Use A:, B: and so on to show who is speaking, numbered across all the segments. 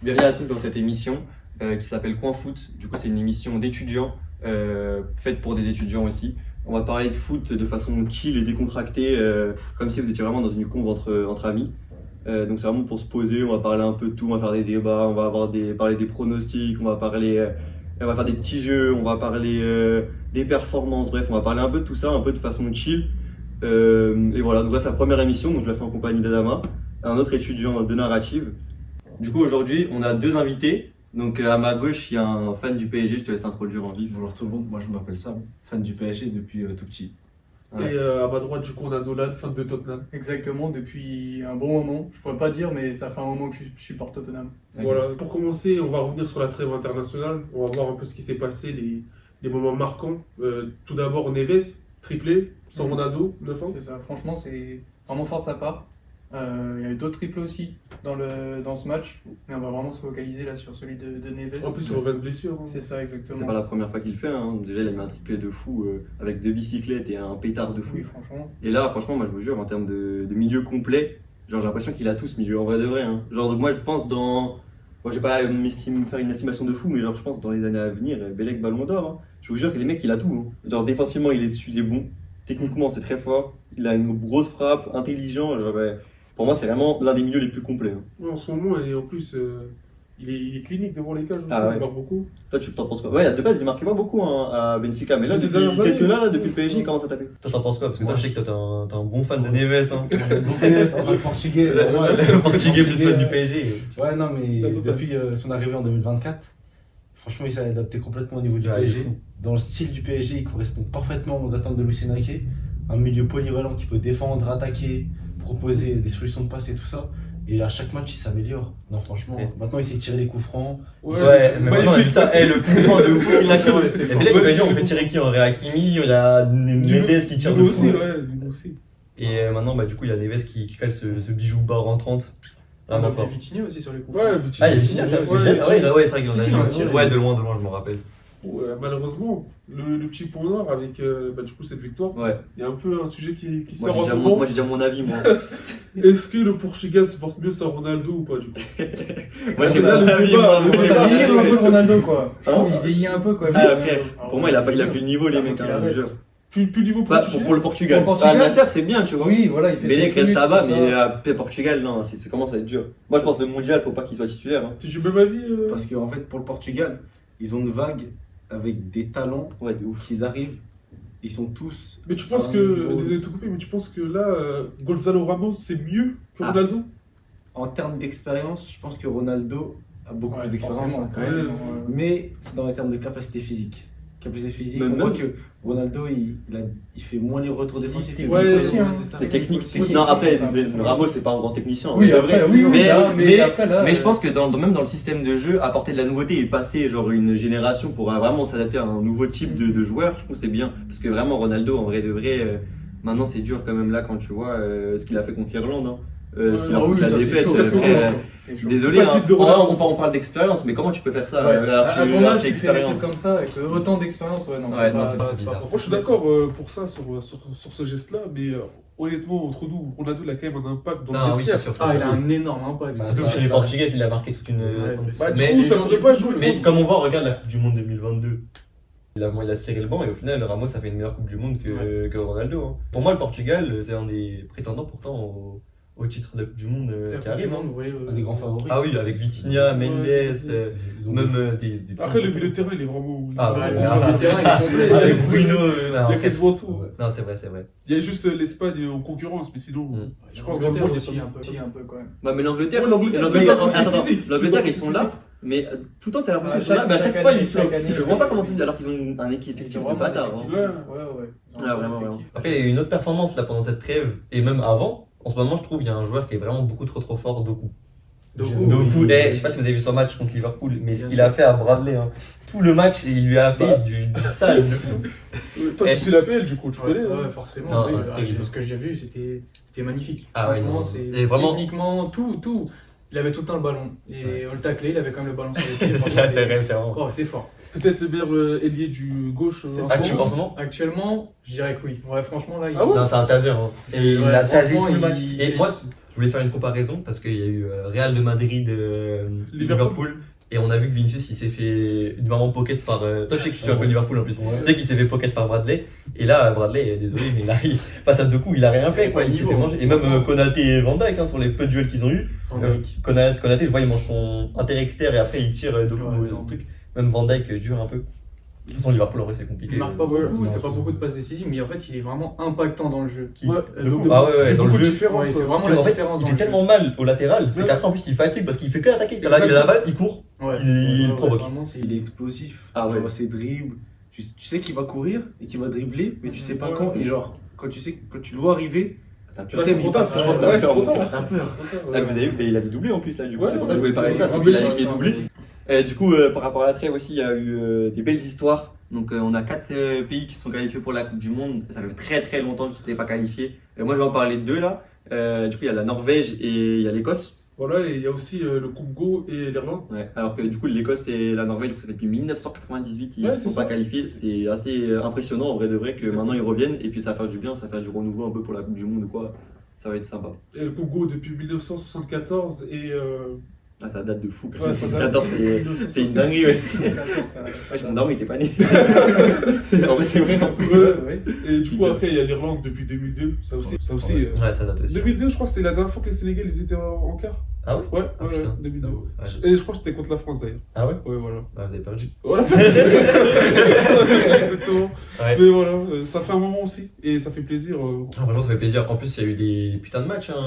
A: Bienvenue à tous dans cette émission qui s'appelle Coin Foot. Du coup, c'est une émission d'étudiants, faite pour des étudiants aussi. On va parler de foot de façon chill et décontractée, comme si vous étiez vraiment dans une conve entre amis. Donc c'est vraiment pour se poser, on va parler un peu de tout, on va faire des débats, on va parler des pronostics, on va faire des petits jeux, on va parler des performances, bref, on va parler un peu de tout ça, un peu de façon chill. Et voilà, donc là c'est la première émission, donc je la fais en compagnie d'Adama, un autre étudiant de narrative. Du coup aujourd'hui on a deux invités. Donc à ma gauche il y a un fan du PSG, je te laisse t'introduire en vif.
B: Bonjour tout le monde, moi je m'appelle Sam, fan du PSG depuis tout petit.
A: Ouais.
C: Et à ma droite, du coup, on a Nolan, fan de Tottenham.
D: Exactement, depuis un bon moment. Je pourrais pas dire, mais ça fait un moment que je supporte Tottenham.
A: Ok.
C: Voilà, pour commencer, on va revenir sur la trêve internationale. On va voir un peu ce qui s'est passé, les moments marquants. Tout d'abord, Neves, triplé, sans Ronaldo, 9 ans.
D: C'est ça, franchement, c'est vraiment fort de sa part. Il y a eu d'autres triplés aussi dans ce match, mais on va vraiment se focaliser là sur celui de Neves.
C: En plus, il revient de blessure. hein.
D: C'est ça, exactement.
A: C'est pas la première fois qu'il le fait, hein. Déjà il a mis un triplé de fou avec 2 bicyclettes et un pétard de fou.
D: Oui, franchement.
A: Et là franchement moi je vous jure en termes de milieu complet, genre j'ai l'impression qu'il a tout ce milieu en vrai de vrai. Hein. Genre moi je pense dans... Bon, je vais pas faire une estimation de fou, mais genre je pense dans les années à venir, Bellec Ballon d'Or. Hein. Je vous jure que les mecs il a tout. Hein. Genre défensivement il est bon, techniquement c'est très fort, il a une grosse frappe, intelligent. Genre, pour moi c'est vraiment l'un des milieux les plus complets. Hein.
C: Ouais, en ce moment, et en plus, il est clinique devant les cages aussi,
A: Ah ouais.
C: il marque beaucoup.
A: Toi tu t'en penses quoi? Ouais de base il marquait pas beaucoup hein, à Benfica, mais là
C: Mais ces
A: depuis
C: dernières années,
A: quelques là, depuis le
C: ouais.
A: PSG il commence à taper. Toi t'en penses quoi? Parce que toi
B: Moi,
A: je sais que toi t'es un bon fan de Neves. Hein.
B: Le portugais,
A: Le portugais plus fan du PSG.
B: Ouais, non, mais
C: La totale.
B: depuis son arrivée en 2024, franchement, il s'est adapté complètement au niveau du
A: Ouais, il est
B: PSG.
A: fou.
B: Dans le style du PSG, il correspond parfaitement aux attentes de Luis Enrique. Un milieu polyvalent qui peut défendre, attaquer, proposer des solutions de passe et tout ça. Et à chaque match, il s'améliore. Non, franchement,
A: Ouais.
B: maintenant, il sait tirer les coups francs.
A: Ouais, mais maintenant,
C: magnifique.
A: ça, le coup franc de fou, il lâche.
C: Ouais, c'est
A: Et
C: fort.
A: puis là, le PSG, on fait tirer qui? On aurait Hakimi, il y a Mendes qui tire de
C: Duno
A: fou.
C: aussi, ouais, Duno aussi.
A: Et maintenant, bah, du coup, il y a Neves qui cale ce bijou bas en 30.
D: On
A: Vraiment
D: a
A: fort.
D: vu Vitinha aussi sur les coups.
C: Ouais,
D: francs.
C: Vitinha.
A: Ah, il est fini, ça, c'est
C: Ouais,
A: génial. Ah ouais, c'est vrai qu'il en
D: Si,
A: a
D: si,
A: mis.
D: il en a tiré.
A: Ouais, de loin, je me rappelle.
C: Ouais, malheureusement, le petit point noir avec du coup, cette victoire,
A: Ouais.
C: il y a un peu un sujet qui
A: Moi,
C: sort en ce
A: j'ai
C: moment.
A: déjà mon avis, moi.
C: Est-ce que le Portugal se porte mieux sans Ronaldo ou pas du coup?
A: Moi, j'ai
C: C'est là
A: pas
C: le
A: d'avis,
C: débat,
A: moi.
C: le
D: Il
C: débat.
D: va vieillir un peu Ronaldo quoi.
A: Ah bon
D: Il vieillit un peu quoi.
A: Ah, frère, pour moi, il a plus le niveau, les mecs,
D: Il
A: hein, je
D: arrête.
A: vous jure.
C: Plus niveau
A: Pas
C: portugais.
A: pour le Portugal.
D: Pour le Portugal.
A: Ah, l'affaire, c'est bien, tu vois.
D: Oui, voilà, il fait
A: Bellec
D: ses
A: reste
D: trucs,
A: là-bas,
D: tout
A: mais
D: ça.
A: Portugal, non, ça commence à être dur. Moi, je pense que le mondial, faut pas qu'il soit titulaire. Hein.
C: Si j'ai même avis.
B: Parce qu'en fait, pour le Portugal, ils ont une vague avec des talents
A: Ouais, de ouf.
B: qu'ils arrivent. Ils sont tous.
C: Mais tu penses
B: Ah,
C: que.
B: bon.
C: Désolé de te couper, mais tu penses que là, Gonzalo Ramos c'est mieux que
A: Ah.
C: Ronaldo?
B: En termes d'expérience, je pense que Ronaldo a beaucoup
D: Ouais,
B: plus d'expérience.
D: forcément,
B: hein, quand même.
D: forcément,
B: Mais c'est dans les termes de capacité physique. Capacité physique,
A: Même-
B: on voit que Ronaldo, il fait moins les retours défensifs.
D: Technique
C: Ouais,
D: aussi, hein.
B: c'est ça.
A: C'est technique.
D: Oui,
A: Non, après,
D: c'est un peu ça.
A: Ramos, c'est pas un grand technicien.
D: Oui,
A: c'est
D: après,
A: vrai.
D: oui,
A: Mais-
D: mais après là.
A: Mais je pense que même dans le système de jeu, apporter de la nouveauté et passer genre une génération pour vraiment s'adapter à un nouveau type de joueur, je trouve que c'est bien. Parce que vraiment, Ronaldo, en vrai de vrai, maintenant c'est dur quand même là quand tu vois ce qu'il a fait contre l'Irlande. Hein. Ce qu'il a
D: Ah oui,
A: foutu la
D: ça, c'est
A: défaite.
D: chaud,
A: Frère,
D: c'est chaud.
A: désolé,
C: C'est pas
A: hein,
C: le type de Ronaldo.
A: on parle d'expérience, mais comment tu peux faire ça
D: Ouais.
A: alors
D: À
A: que
D: ton
A: alors
D: âge,
A: que
D: tu fais des trucs
A: l'expérience.
D: comme ça, avec autant d'expérience, ouais, non,
A: Ouais,
D: c'est
A: non,
D: pas,
A: c'est
D: c'est
A: bizarre.
D: pas
C: Moi je suis
D: professionnel.
C: d'accord pour ça, sur ce geste-là, mais honnêtement, entre nous, Ronaldo il a quand même un impact dans
A: Non,
C: le
A: oui,
C: vestiaire.
A: c'est sûr.
D: Ah, il a un énorme impact.
B: Bah,
D: c'est
A: Surtout
D: ça.
A: chez les Portugais, il a marqué toute une.
D: Ouais,
C: Bah, du
A: Mais-
C: coup, ça pourrait pas jouer.
A: Mais comme on voit, regarde la Coupe du Monde 2022. Il a serré le banc et au final, Ramos a fait une meilleure Coupe du Monde que Ronaldo. Hein. Pour moi, le Portugal, c'est un des prétendants pourtant au titre de Coupe du Monde qui arrive. Hein.
B: Un des grands favoris.
A: Ah oui, avec Vitinha, Mendes,
B: Ils ont
A: même
B: des-
A: des.
C: Après, le milieu de terrain, il est vraiment.
A: Ah,
D: Ouais,
A: ouais,
D: le
A: ouais.
D: milieu de terrain, ils sont complets.
A: Avec Bruno.
C: Il y a quasiment tout.
B: Ouais.
A: Non, c'est vrai, c'est vrai.
C: Il y a juste l'Espagne en concurrence, mais sinon, je pense que dans le
D: L'Angleterre
C: monde, il y a
D: aussi,
C: pas-
D: un peu quand même.
A: Bah, mais l'Angleterre,
C: Ouais, l'Angleterre,
A: attends,
C: physique.
A: l'Angleterre, ils sont là, mais tout le temps, t'as l'impression
D: Ah,
A: qu'ils sont là,
D: chaque-
A: mais à chaque
D: chaque
A: fois,
D: année,
A: ils flopent.
D: chaque année,
A: Je vois pas comment c'est alors qu'ils ont un équipe
D: Ils
A: effectif
D: ont
A: de
D: vraiment
A: bâtard.
D: un
A: Hein.
D: effectif. Ouais.
A: Ah, vraiment. Après, il y a eu une autre performance là pendant cette trêve, et même avant. En ce moment, je trouve qu'il y a un joueur qui est vraiment beaucoup trop fort, Doku.
D: Doku,
A: Doku,
D: oui.
A: je sais pas si vous avez vu son match contre Liverpool, mais ce
B: Bien
A: qu'il
B: sûr.
A: a fait à Bradley, hein. Tout le match, il lui a fait du sale de fou.
C: Toi,
A: Eh.
C: tu suis l'APL, du coup, tu
D: Ouais,
C: connais. hein.
D: ouais, forcément.
A: Non,
D: oui.
A: ouais, c'était terrible.
D: Ce que j'ai vu, c'était magnifique.
A: Ah ouais,
D: Franchement,
A: non.
D: c'est
A: Et vraiment-
D: techniquement tout. Il avait tout le temps le ballon. Et on le taclait, il avait quand même le ballon sur les pieds. Franchement,
A: Là, c'est vrai, c'est vraiment.
D: Oh, c'est fort.
C: Peut-être le meilleur ailier du gauche.
D: C'est
C: en
D: pas
C: ce
A: tu
C: moment.
A: en ce moment
D: Actuellement, je dirais que oui. Ouais, franchement, là, il...
C: Ah ouais
A: Non, c'est un taser. Hein. Et il
D: Ouais,
A: a tasé
D: franchement,
A: tout le match.
D: il
A: Et
D: fait-
A: moi,
E: Je voulais faire une comparaison parce qu'il y a eu Real de Madrid, Liverpool. Et on a vu que Vinicius il s'est fait une maman pocket par. Toi je sais que tu suis un peu Liverpool en plus.
B: Ouais.
E: Tu sais qu'il s'est fait pocket par Bradley. Et là Bradley, désolé, mais face à deux coups il a rien fait quoi. Il s'est fait manger. Et même Konaté et Van Dijk sur les peu de duels qu'ils ont eu. Konaté je vois il mange son inter-extérieur et après il tire deux coups dans le truc. Même Van Dijk dure un peu. De toute façon Liverpool en vrai c'est compliqué.
D: Il marque pas beaucoup, il fait pas beaucoup de passes décisives, mais en fait il est vraiment impactant dans le jeu.
E: Ouais.
D: Donc,
E: Ah ouais, dans le jeu.
D: il fait vraiment la différence
E: Il
D: dans
E: fait
D: le jeu.
E: tellement mal au latéral, c'est qu'après en plus il fatigue parce qu'il fait que attaquer. Quand il a la balle, il court,
D: Ouais.
E: il provoque.
D: Vraiment,
F: Il est explosif.
A: Ah ouais.
F: Genre, ses dribbles. Tu sais qu'il va courir et qu'il va dribbler, mais tu sais pas quand. Et genre, quand tu le vois arriver,
A: T'as
F: tu
A: peur.
F: sais,
C: c'est trop tard,
F: t'as
C: je pense que
A: Ouais,
C: c'est trop tard.
F: t'as peur.
A: Ah, vous avez vu, mais il avait doublé en plus là, du coup.
C: Ouais,
A: C'est pour ça que je voulais parler de ça, c'est
C: en
A: qu'il
C: Belgique,
A: a doublé. Du coup, par rapport à la trêve aussi, il y a eu des belles histoires. Donc, on a 4 pays qui se sont qualifiés pour la Coupe du Monde. Ça fait très très longtemps qu'ils n'étaient pas qualifiés. Moi, je vais en parler de 2 là. Du coup, il y a la Norvège et il y a l'Écosse.
C: Voilà, et il y a aussi le Congo et l'Irlande.
A: Ouais, alors que du coup, l'Écosse et la Norvège, du coup, ça fait depuis 1998 qu'ils ne
C: Ouais,
A: sont
C: c'est
A: pas
C: ça.
A: qualifiés. C'est assez impressionnant en vrai de vrai que
C: Exactement.
A: maintenant ils reviennent et puis ça va faire du bien, ça va faire du renouveau un peu pour la Coupe du Monde ou quoi. Ça va être sympa.
C: Et le Congo depuis 1974 et
A: Ah, ça date de fou.
C: Ouais, ça date
A: 14, c'est une dinguerie, ouais. Ouais, je me dormais, il était pas né. En vrai, c'est vrai.
C: Ouais. Et du coup après il y a l'Irlande depuis 2002. Ça aussi.
E: Ouais, ça date aussi.
C: 2002 je crois que c'était la dernière fois que les Sénégalais ils étaient en quart.
E: Ah ouais?
C: Ouais,
E: Ah,
C: ouais,
E: putain.
C: 2002.
E: Ouais.
C: Et je crois que c'était contre la France d'ailleurs.
E: Ah ouais?
C: Ouais, voilà.
E: Bah, vous avez perdu.
C: Voilà. Exactement.
E: Ouais.
C: Mais voilà, ça fait un moment aussi et ça fait plaisir.
E: Ah, franchement, ça fait plaisir. En plus, il y a eu des putins de matchs. Hein.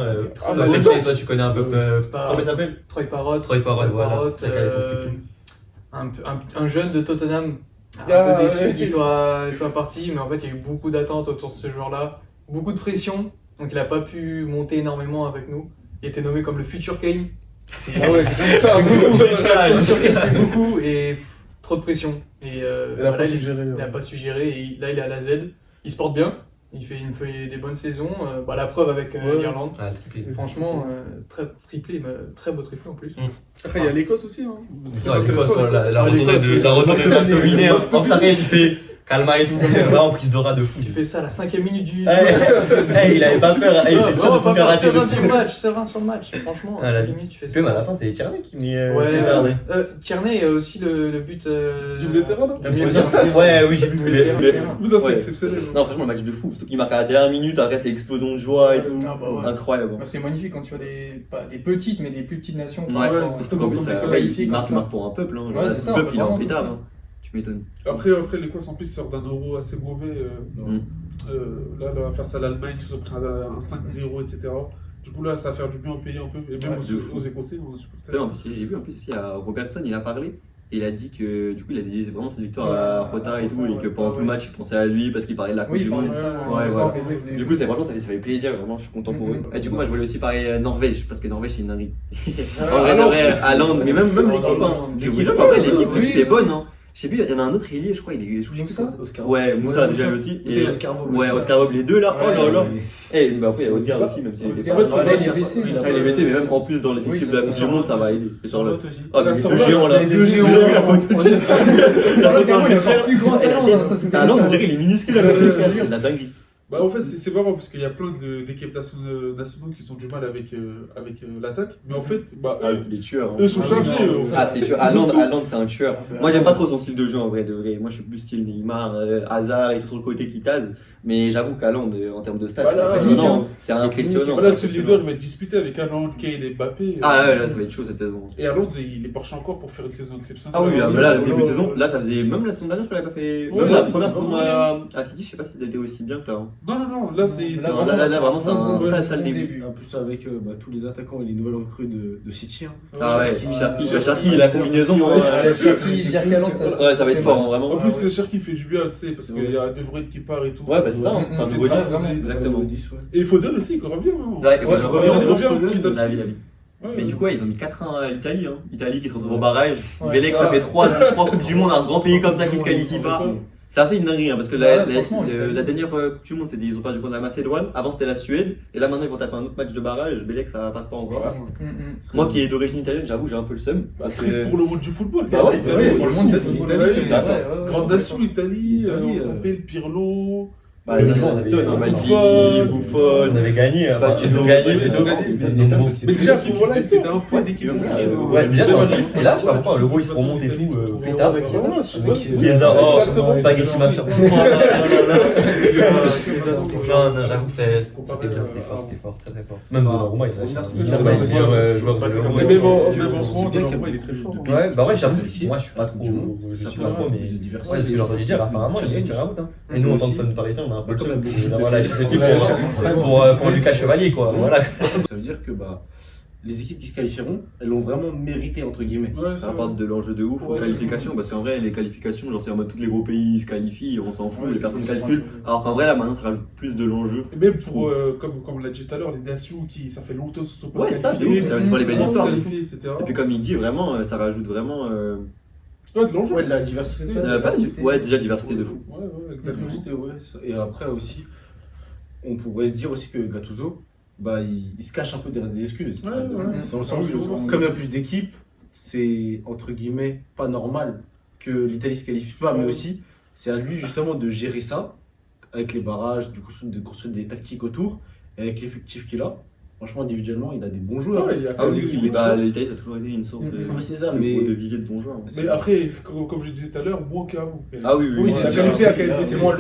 C: Ah,
E: Toi,
C: ouais.
E: toi, tu connais un peu.
D: Pas-
E: Comment il s'appelle?
D: Troy Parrott.
E: Troy Parrott, voilà. C'est qu'elle est son
D: Un jeune de Tottenham. Un
C: Ah,
D: peu déçu
C: ouais.
D: qu'il soit parti, mais en fait il y a eu beaucoup d'attentes autour de ce joueur-là, beaucoup de pression, donc il n'a pas pu monter énormément avec nous. Il était nommé comme le futur Kane.
C: Ah ouais, ça,
D: C'est beaucoup,
E: ça,
D: futur Kane, c'est beaucoup et trop de pression. Et
C: il a
D: voilà,
C: pas su gérer.
D: il n'a pas su gérer et là il est à la Z. Il se porte bien, il fait des bonnes saisons. La preuve avec
C: Ouais.
D: l'Irlande.
E: Ah, le triplé.
D: Franchement, triplé, mais très beau triplé en plus.
C: Après il y a l'Écosse aussi. Hein. Très
E: Ouais, l'Écosse,
C: intéressant,
E: voilà,
C: l'Écosse.
E: la retournée de McTominay. En s'arrête, il fait Calma et tout. Comme ça, vraiment prise d'aura de fou.
D: Tu fais ça à la 5e minute du
E: Il avait pas peur. Il était sûr de son karaté.
D: Serein sur le match, franchement.
E: Ah, la
D: 5 minutes, tu fais ça.
E: Même à la fin, c'est Tierney qui met.
D: Ouais,
E: Thénard.
D: Tierney a aussi le but.
C: Du Bletterra, là
E: Ouais, oui, j'ai vu.
C: Mais ça c'est
A: Ouais.
C: exceptionnel.
A: Non, franchement, le match de fou. Surtout qu'il marque à la dernière minute, après c'est explosion de joie et tout.
D: Ah bah ouais.
A: Incroyable.
D: Bah, c'est magnifique quand tu vois pas des petites, mais des plus petites nations.
A: Ouais,
C: ouais,
A: c'est surtout qu'en plus,
D: comme
A: ça,
D: ça,
A: ouais,
D: qualifié
A: il
D: comme
A: marque
D: ça.
A: pour un peuple. Hein.
D: Ouais, c'est ça,
A: Le peuple, il est en
D: vraiment.
A: pétard. Hein. Tu m'étonnes.
C: Après l'Écosse en plus sort d'un euro assez mauvais. Là, face à l'Allemagne, ils se sont pris un 5-0, etc. Du coup, là, ça va faire du bien au pays un peu. Et même
A: Ouais, de fou.
C: aux Écossais, aux supporters.
A: En plus, j'ai vu en plus aussi à Robertson, il a parlé. Et il a dit que du coup, il a dédié vraiment cette victoire à Rota et tout. Et que pendant tout le match, il pensait à lui parce qu'il parlait de la Coupe
D: Oui,
A: du
D: il parlait
A: Monde.
D: de ça.
A: Ouais,
D: c'est
A: voilà.
D: ça,
A: Du coup, franchement, ça fait plaisir, vraiment, je suis content pour eux. Et du coup, moi, je voulais aussi parler Norvège, parce que Norvège, c'est une dinguerie. En vrai, de vrai, Haaland, mais même l'équipe, hein. Je vous jure, en vrai, l'équipe est bonne, hein. Je sais plus, il y en a un autre ailier, je crois, il est. Je sais plus comment.
F: Oscar.
A: Ouais, Moussa déjà aussi.
F: C'est
A: Et
F: Oscar Bob.
A: ouais, Oscar Bob, les deux là. Oh là là. Et bah, après, il y a Odegaard aussi, même s'il était pas.
D: Odegaard, ouais, il est blessé.
A: Il est blessé, mais même en plus, dans l'effectif
D: Oui,
A: de la
D: ça,
A: Coupe
D: ça,
A: du Monde, ça
F: ça,
A: va aider. Et sur le.
F: aussi.
A: Oh, mais
C: Sur
A: le
C: le-
A: géant là.
D: les deux géants.
A: Vous avez vu la photo de géant.
D: Ça il a encore plus grand talent. Ça, c'était
A: Haaland, on
D: ça.
A: dirait il est minuscule à côté, c'est de la dinguerie.
C: Bah, en fait, c'est marrant parce qu'il y a plein d'équipes nationales qui ont du mal avec l'attaque. Mais en fait, bah,
A: Ah,
C: eux,
A: c'est des tueurs. hein.
C: eux sont chargés.
A: Ah, c'est tueur.
C: Ils ont tout.
A: Haaland, c'est un tueur. Moi, j'aime pas trop son style de jeu en vrai, de vrai. Moi, je suis plus style Neymar, Hazard et tout sur le côté qui tase. Mais j'avoue qu'Haaland, en termes de stats,
C: Bah,
A: c'est
C: là,
A: impressionnant. C'est impressionnant.
C: Voilà,
A: c'est
C: ce leader,
A: impressionnant.
C: il va être disputé avec Haaland, Kane et Mbappé.
A: Ah ouais, là, ça va être chaud cette saison.
C: Et Haaland, il est penché encore pour faire une saison exceptionnelle.
A: Ah oui,
C: Ouais,
A: mais là, le
C: ouais,
A: début de
C: ouais,
A: saison,
C: ouais.
A: là, ça faisait. Même la saison dernière, je crois qu'elle a pas fait.
C: Ouais,
A: Même la
C: ouais,
A: première
C: c'est
A: saison
C: vraiment
A: à City, je sais pas si elle était aussi bien que là. hein.
C: Non, là, c'est.
A: Non, là, vraiment, c'est un sale début.
F: En plus, avec tous les attaquants et les nouvelles recrues de City. Hein.
A: Ah ouais,
F: Cherki,
A: Cherki, la combinaison. Ouais, ça va être fort, hein, vraiment.
C: En plus, Cherki fait du bien, tu sais, parce qu'il y a De Bruyne qui part et tout.
A: Ouais, bah c'est ça, hein, c'est un
C: C'est
A: nouveau
C: très
A: 10.
C: vraiment-
A: Exactement.
C: Et Foden aussi, il revient. Hein.
A: Ouais,
C: Ouais, il revient petit à
A: La vie,
C: petit.
A: la vie.
C: Ouais,
A: Mais
C: ouais.
A: du coup, ouais, ils ont mis 4-1 à l'Italie. Hein. Italie qui se retrouve au barrage.
D: Ouais.
A: Belek, ça fait 3 Coupes du Monde, un grand pays comme ça qui se qualifie pas. C'est assez une dinguerie, hein, parce que
D: Franchement,
A: la dernière Coupe du Monde, ils ont perdu contre la Macédoine. Avant, c'était la Suède. Et là, maintenant, ils vont taper un autre match de barrage. Belek, ça passe pas encore. Moi qui est d'origine italienne, j'avoue, j'ai un peu le seum. Parce
C: Triste
A: que.
C: pour le monde du football.
A: Bah ouais,
C: L'Italie,
A: pour le monde du
C: football.
A: football, je suis d'accord.
C: Grande nation, l'Italie,
F: L'Italie,
C: on se rappelle Pirlo.
A: Bah,
E: on avait
A: Maldini, Buffon.
E: On avait gagné, enfin,
A: Bah,
E: ils ont gagné,
C: ils ont
E: mais
C: gagné.
E: donc,
C: Mais déjà à ce moment-là, c'était un peu d'équipe.
E: ouais, déjà, et là, je sais pas pourquoi, l'euro, ils se remontent et tout, pétard.
D: Avec Chiesa.
E: Chiesa, oh,
C: Exactement.
E: Spaghetti Mafia. Non, non, j'avoue que c'était bien, c'était fort, très fort. Même Donnarumma, il a lâché un meilleur joueur
D: Bah, c'est
E: de
D: comme
E: l'Euro.
C: Même en ce moment, Donnarumma, il est très fort.
E: Ouais, bah ouais, j'avoue, moi je suis pas trop, je suis pas trop, mais
F: diversité.
E: ouais, ce que j'ai entendu dire, apparemment il tire la route. Hein. Et nous, en tant que fans parisiens, on a un peu
F: Comme
E: de
F: beaucoup
E: d'avoir lâché ce type
F: de-
E: pour Lucas Chevalier, quoi. Voilà.
F: Ça veut dire que les équipes qui se qualifieront, elles l'ont vraiment mérité, entre guillemets.
C: Ouais,
A: Ça apporte de l'enjeu de ouf aux
C: Ouais,
A: qualifications, parce qu'en vrai, les qualifications, genre c'est en mode tous les gros pays se qualifient, on s'en fout, les personnes calculent. Alors qu'en vrai, là maintenant, ça rajoute plus de l'enjeu.
C: Et même pour, comme on l'a dit tout à l'heure, les nations qui, ça fait longtemps qu'ils se sont pas
A: Ouais, ça,
C: qualifiés,
A: c'est ouf, c'est pour les belles histoires.
C: qualifiés, etc.
A: Et puis comme il dit, vraiment, ça rajoute vraiment.
C: Ouais, de l'enjeu.
F: Ouais, de la diversité.
A: Ouais, déjà diversité de fou.
C: Ouais, exactement.
F: Diversité, ouais. Et après aussi, on pourrait se dire aussi que Gattuso, il se cache un peu derrière des excuses.
C: Ouais.
F: Dans le sens où, comme il y a plus d'équipes, c'est entre guillemets pas normal que l'Italie se qualifie pas, mais aussi c'est à lui justement de gérer ça avec les barrages, du coup de construire des tactiques autour, et avec l'effectif qu'il a. Franchement, individuellement, il a des bons joueurs.
C: Ouais, il y a
A: Ah oui,
C: l'équipe,
A: l'Italie, ça a toujours été une sorte de.
F: Oui, c'est ça,
A: de
F: mais
A: vivier de bons joueurs.
C: Mais après, comme je disais tout à l'heure, moins qu'avant.
A: Ah oui,
F: oui,
C: la
F: c'est
C: qualité
F: sûr.
C: a qualité.
F: C'est moi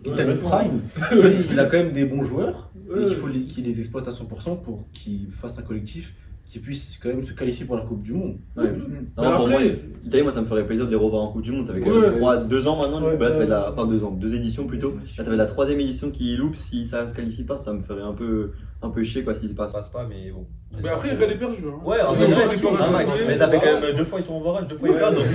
F: l'Italie Prime. Oui, il a quand même des bons joueurs. Et il faut qu'il les exploite à 100% pour qu'il fasse un collectif qui puisse quand même se qualifier pour la Coupe du Monde.
A: Ouais.
C: Mais
A: Non, pour moi,
C: après,
A: l'Italie, moi, ça me ferait plaisir de les revoir en Coupe du Monde. Ça fait quand même
C: Ouais,
A: 2 ans maintenant. Du coup,
C: ouais,
A: là, ça fait
C: ouais.
A: enfin 2 ans, 2 éditions plutôt. Là, ça fait la 3e édition qui loupe. Si ça se qualifie pas, ça me ferait un peu chier quoi, si ça passe.
E: Ça passe pas, mais bon.
C: mais après, il est perdu. Hein.
E: Ouais, en
C: Ils ont
E: vrai,
C: pas
E: c'est
C: réussi à
E: un match.
C: jouer.
E: Mais ça fait quand même 2 fois ils sont au barrage, 2 fois ils perdent. Donc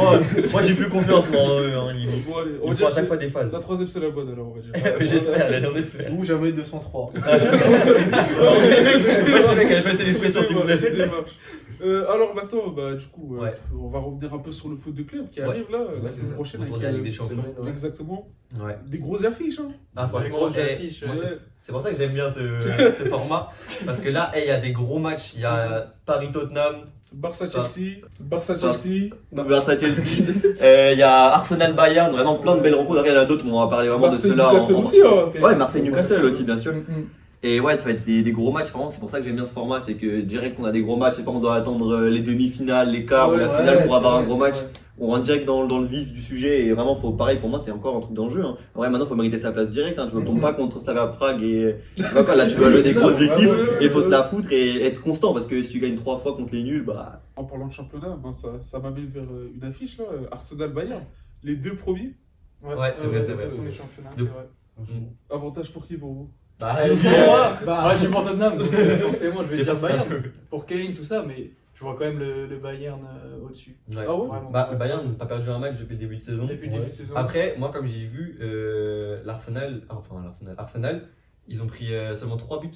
E: moi j'ai plus confiance en eux. Hein.
C: Bon, allez, on
E: Ils
C: va
E: font à
C: dire
E: chaque
C: que
E: fois des phases.
C: la troisième, c'est la bonne alors, on va dire.
E: J'espère, j'en espère.
F: Ou jamais 203.
E: Moi je vais essayer l'expression s'il vous plaît.
C: Alors maintenant, du coup,
E: Ouais.
C: on va revenir un peu sur le foot de club qui
E: Ouais.
C: arrive là, la
E: Ouais, c'est
C: semaine
E: ça.
C: prochaine.
E: Autour
C: avec,
E: de la Ligue des Champions.
C: Exactement.
E: Ouais.
C: Des grosses affiches. Hein.
E: Ah, franchement,
D: grosses affiches,
E: moi,
C: ouais.
E: c'est pour ça que j'aime bien ce format. Parce que là, il y a des gros matchs. Il y a Paris-Tottenham.
C: Barça-Chelsea. Barça-Chelsea.
A: Barça-Chelsea. Il y a Arsenal-Bayern. Vraiment plein de belles rencontres. Après, il y en a d'autres, mais on va parler vraiment de ceux-là.
C: Marseille-Newcastle aussi. Hein,
A: Ouais, Marseille-Newcastle aussi, bien sûr.
D: Mm.
A: Et ouais, ça va être des gros matchs, vraiment, c'est pour ça que j'aime bien ce format, c'est que direct qu'on a des gros matchs, c'est pas on doit attendre les demi-finales, les quarts ou la finale pour avoir un gros match. On rentre direct dans le vif du sujet et vraiment, pareil, pour moi, c'est encore un truc d'enjeu. Hein. En vrai, maintenant, faut mériter sa place direct. Hein. Tu ne tombes pas contre Slavia Prague et tu vois quoi, là, tu dois jouer des grosses équipes et il faut se la foutre et être constant parce que si tu gagnes 3 fois contre les nuls, bah.
C: En parlant de championnat, ça m'amène vers une affiche là, Arsenal-Bayern. Les 2 premiers.
E: Ouais, c'est vrai, c'est vrai.
D: Premier championnat,
E: De-
D: c'est vrai.
C: Avantage pour qui pour vous?
E: Bah,
D: Moi, j'ai pour Tottenham, donc forcément, je vais
E: c'est
D: dire
E: pas ça.
D: Bayern. Pour Kane, tout ça, mais je vois quand même le Bayern au-dessus.
E: Ouais.
C: Ah ouais?
D: Vraiment.
E: Bah, le Bayern n'a pas perdu un match depuis le début de saison.
D: Depuis le début de saison.
E: Après, moi, comme j'ai vu, Arsenal, ils ont pris seulement 3 buts.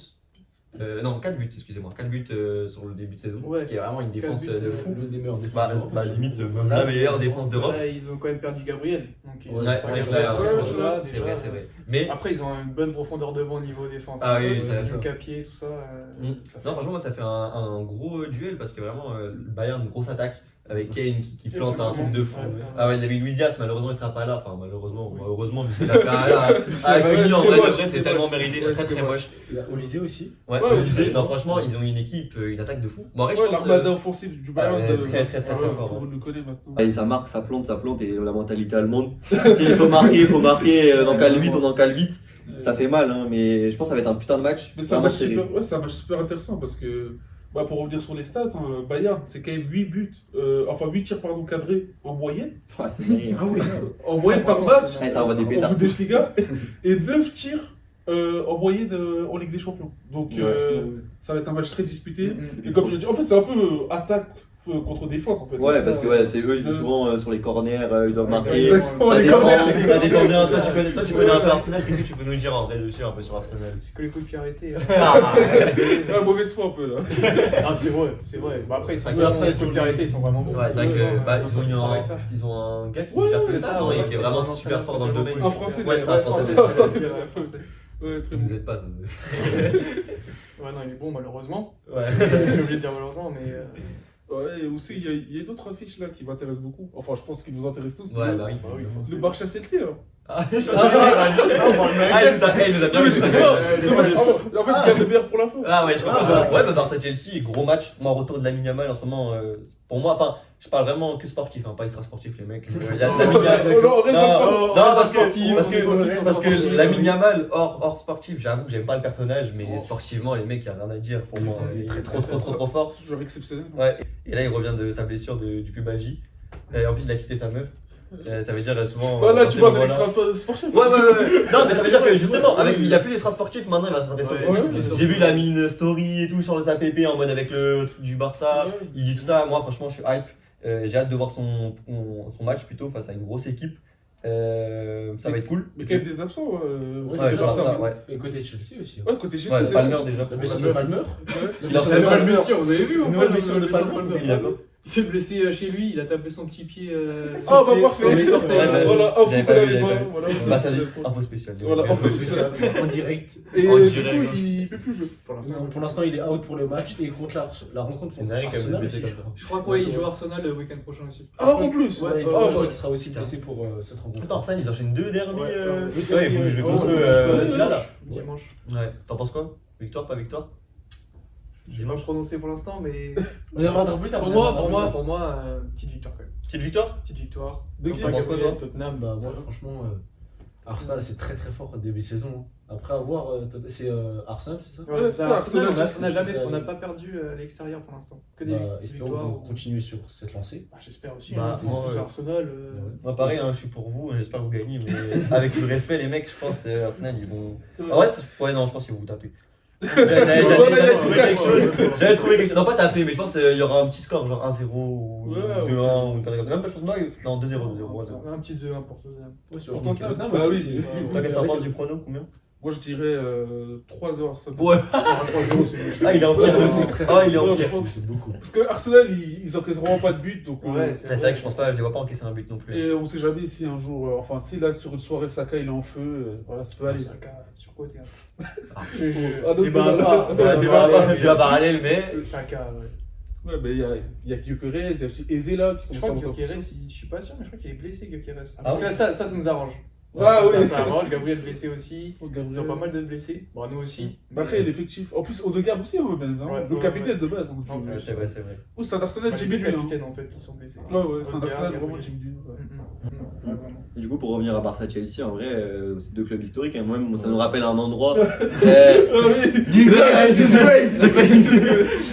E: Non, 4 buts, excusez-moi. 4 buts sur le début de saison.
D: Ouais.
E: Ce qui est vraiment une défense
D: buts,
E: de fou.
F: Le des meilleurs défenseurs d'Europe.
E: Limite, la meilleure défense d'Europe.
D: Là, ils ont quand même perdu Gabriel. Donc, ils ont
E: Ouais,
D: pas
E: c'est
D: les
E: vrai,
D: vrais
C: ouais,
D: ressources là,
E: c'est
D: déjà.
E: vrai, c'est vrai. Mais
D: Après, ils ont une bonne profondeur devant au niveau défense.
E: Ah oui,
D: Ils
E: ça,
D: jouent
E: ça.
D: Capier, tout ça.
E: non, franchement, moi, ça fait un gros duel parce que vraiment, le Bayern, une grosse attaque avec Kane qui plante un truc de fou.
D: Ouais, ouais.
E: Ah ouais, il y avait Luis Diaz, malheureusement, il sera pas là. Enfin, malheureusement, heureusement, vu ce qu'il a fait à Kini, en vrai, de vrai, c'est tellement mérité. Très très moche.
F: Olysée aussi.
E: Ouais,
C: Ouais,
E: Olysée,
C: ouais.
E: non, franchement, ils ont une équipe, une attaque de fou. Bon, après, je
C: Ouais,
E: pense.
C: l'armada offensive du Bayern.
E: ouais, très, très, très, très fort,
C: Tout le
E: ouais.
C: monde le connaît maintenant.
A: Et ça marque, ça plante et la mentalité allemande. S'il faut marquer, on en cale 8, on en cale 8. Ça fait mal, hein, mais je pense que ça va être un putain de match.
C: Mais
A: C'est
C: c'est
A: un
C: un,
A: match
C: match
A: serré.
C: super, ouais, c'est un match super intéressant parce que, pour revenir sur les stats, Bayern, c'est quand même 8 buts, 8 tirs cadrés en moyenne.
A: Ouais, c'est dingue.
C: Ah oui, en moyenne par match
A: Ouais, ça envoie des
C: en
A: pétards.
C: Bundesliga et 9 tirs en moyenne en Ligue des Champions. Donc ça va être un match très disputé. Et comme je l'ai dit, en fait, c'est un peu attaque contre défense en fait.
A: Ouais,
C: C'est
A: parce
C: ça,
A: que ouais, c'est eux, ils jouent souvent sur les corners, ils doivent marquer.
C: Exactement,
A: Ça
C: les
A: défend.
C: corners.
E: Ça dépend bien. Toi, tu connais un peu Arsenal. Qu'est-ce que tu peux nous dire en vrai dessus, un peu sur Arsenal?
D: C'est que les coups de pied arrêtés.
C: Ouais, mauvaise foi un peu là.
D: Ah, c'est vrai, c'est vrai. Après, ils sont
E: Ouais,
D: bons,
F: après,
D: les coups de pied arrêtés, ils sont vraiment bons.
E: Ouais, c'est vrai que
D: ça.
E: ils ont un gars qui
C: Ouais,
E: gère que
C: c'est
E: ça,
D: ça,
E: non,
D: ouais,
E: et qui est
D: c'est
E: vraiment
D: un
E: super fort dans le
D: entraîneur
E: domaine.
C: Un Français,
E: Ouais, c'est un Français.
C: Ouais, très
E: Vous
C: bon.
E: nous êtes pas.
D: Ouais, non, il est bon, malheureusement.
E: Ouais.
D: J'ai oublié de dire malheureusement, mais.
C: Ouais, et aussi, il y a une autre affiche là qui m'intéresse beaucoup. Enfin, je pense qu'il nous intéresse tous.
E: Ouais,
C: le-
E: bah oui.
D: Bah oui,
C: Le Barça-Chelsea là.
E: Ah, je sais pas, il nous a bien
C: Non, mais
E: vu.
C: tu vois, en fait, tu gardes le meilleur pour la fin.
E: Ah ouais, je comprends. Ouais, bah Barça-Chelsea, gros match. Moi, retour de Lamine Yamal en ce moment, pour moi, enfin, je parle vraiment que sportif, hein, pas extra sportif, les mecs. Il y a Lamine Yamal.
C: On reste dans le
E: Parce que Lamine Yamal, hors sportif, j'avoue que j'aime pas le personnage, mais sportivement, les mecs, il y a rien à dire pour moi. Il est très trop fort.
C: joueur exceptionnel.
E: Ouais, et là, il revient de sa blessure du pubalgie. Et en plus, il a quitté sa meuf. Ça veut dire souvent.
C: Voilà, tu vois, de
E: voilà.
C: l'extra sportif.
E: Ouais. Non, mais ça veut dire que justement, il n'y a plus d'extra sportif, maintenant il va s'intéresser au foot. J'ai vu la mine story et tout sur les APP en mode avec le truc du Barça. Il dit tout ça. Moi, franchement, je suis hype. J'ai hâte de voir son match plutôt face à une grosse équipe. Ça va être cool.
C: Mais quand même des absents.
E: Ouais,
C: côté
E: c'est
C: Barça,
E: ça, ouais.
F: Et côté Chelsea aussi.
C: Ouais, côté Chelsea,
E: Ouais,
C: c'est
E: Palmer
C: vrai.
E: déjà.
F: La blessure de Palmer.
E: Il a fait
D: Une
E: mal.
D: nouvelle blessure, vous avez vu ou
F: Une
D: pas
F: nouvelle
D: la
F: blessure de Palmer.
E: Il a quoi
D: Il s'est blessé chez lui, il a tapé son petit pied.
C: Ah, bah parfait.
E: Ouais,
C: Voilà,
E: j'avais
C: info
E: pas
C: dans
E: vu,
C: les
E: j'avais
C: mains.
E: pas vu.
C: Voilà.
E: Bah, ça info spéciale.
C: Voilà, info spéciale.
F: En direct.
C: Et
E: En
C: du
E: direct.
C: coup, il peut plus jouer. Pour l'instant.
F: Non, pour l'instant, il est out pour le match et contre la rencontre.
E: C'est dingue quand même de
F: Arsenal
E: blesser
F: aussi,
E: comme
F: je
E: ça.
F: crois.
D: Je crois qu'il joue Arsenal le week-end prochain aussi.
C: Ah, en plus.
F: Ouais,
D: Ouais,
F: je crois qu'il sera aussi
E: Putain.
F: blessé pour cette rencontre.
E: Putain, Arsenal, ils enchaînent 2 derbies.
D: Ouais,
E: Ouais, ils vont jouer
D: Oh,
E: contre eux.
D: dimanche.
E: Ouais, t'en penses quoi? Victoire, pas victoire?
D: Je vais pas le prononcer pour l'instant, mais
F: On y reviendra plus tard.
D: pour moi, petite victoire quand même.
E: Petite victoire?
D: Petite victoire.
C: De
D: Non
C: qui
D: pas
E: T'en penses quoi,
D: Gabriel,
E: toi
D: Tottenham.
F: Bah, moi, franchement, Arsenal, c'est très fort au début de saison. Après avoir, c'est Arsenal, c'est ça?
D: Ouais,
C: Ouais,
D: ça,
C: ça,
D: Arsenal,
C: Arsenal,
D: on n'a pas perdu à l'extérieur pour l'instant. Que des
F: Bah, espérons
D: victoires.
F: qu'on continue sur cette lancée.
D: Bah, j'espère aussi.
E: Bah,
D: hein.
E: moi,
D: En plus,
E: ouais.
D: Arsenal.
E: Moi pareil, hein, je suis pour vous, j'espère que vous gagnez, mais avec le respect les mecs, je pense Arsenal ils vont... Ah ouais, non, je pense qu'ils vont vous taper. J'avais trouvé quelque chose, non pas taper, mais je pense qu'il y aura un petit score, genre 1-0 ou 2-1 ou une connerie comme ça. Même pas, je pense non 2-0, 2-0.
D: Un petit 2-1 pour Tottenham.
F: Sur
C: Tottenham,
F: Tottenham
C: bah
F: aussi,
C: oui.
F: c'est-
E: Toi, qu'est-ce que t'en penses du prono, combien?
C: Moi, je dirais 3-0 Arsenal.
E: Ouais.
C: 3-0, c'est mieux.
E: Ah il est en pire, ah il est en
C: Ouais,
E: pire.
C: je pense.
F: C'est beaucoup.
C: Parce que Arsenal, ils encaissent vraiment pas de but. Donc,
D: Ouais,
E: C'est vrai que je pense pas, je les vois pas encaisser un but non plus.
C: et on sait jamais si un jour, enfin, si là sur une soirée Saka il est en feu, voilà, ça peut aller.
D: Saka, surcoté. Hein.
E: Ah.
C: Un autre
D: Débat
C: débat.
D: pas.
E: Débat parallèle, mais...
D: Saka, ouais.
C: Ouais, mais il y a Gyökeres, il y a aussi Ezela qui
D: Je
C: commence
D: crois
C: à
D: que Gyökeres, je suis pas sûr, mais je crois qu'il est blessé, Gyökeres.
E: Ah ouais.
D: Ça nous arrange.
C: Ah oui.
D: Ça arrange, Gabriel blessé aussi.
C: Gabriel.
D: Ils ont pas mal de blessés. Bon, nous aussi.
C: Bah après, l'effectif. En plus, Odegaard aussi, hein, bien évidemment.
D: Ouais,
C: Le
D: ouais,
C: capitaine
D: ouais.
C: de base. Hein,
D: En
C: donc,
D: plus,
E: C'est vrai, c'est vrai.
C: Ou c'est un Arsenal,
D: Les
C: Jimmy
D: deux
C: Dean.
D: capitaines en fait qui sont blessés.
C: Ouais, ouais, c'est un
D: Odegaard,
C: Arsenal
D: Gabriel.
C: vraiment Jimmy Dean. Ouais.
D: Ouais, vraiment.
A: Du coup, pour revenir à Barça-Chelsea, en vrai, c'est deux clubs historiques. Hein. Moi, ça nous rappelle un endroit.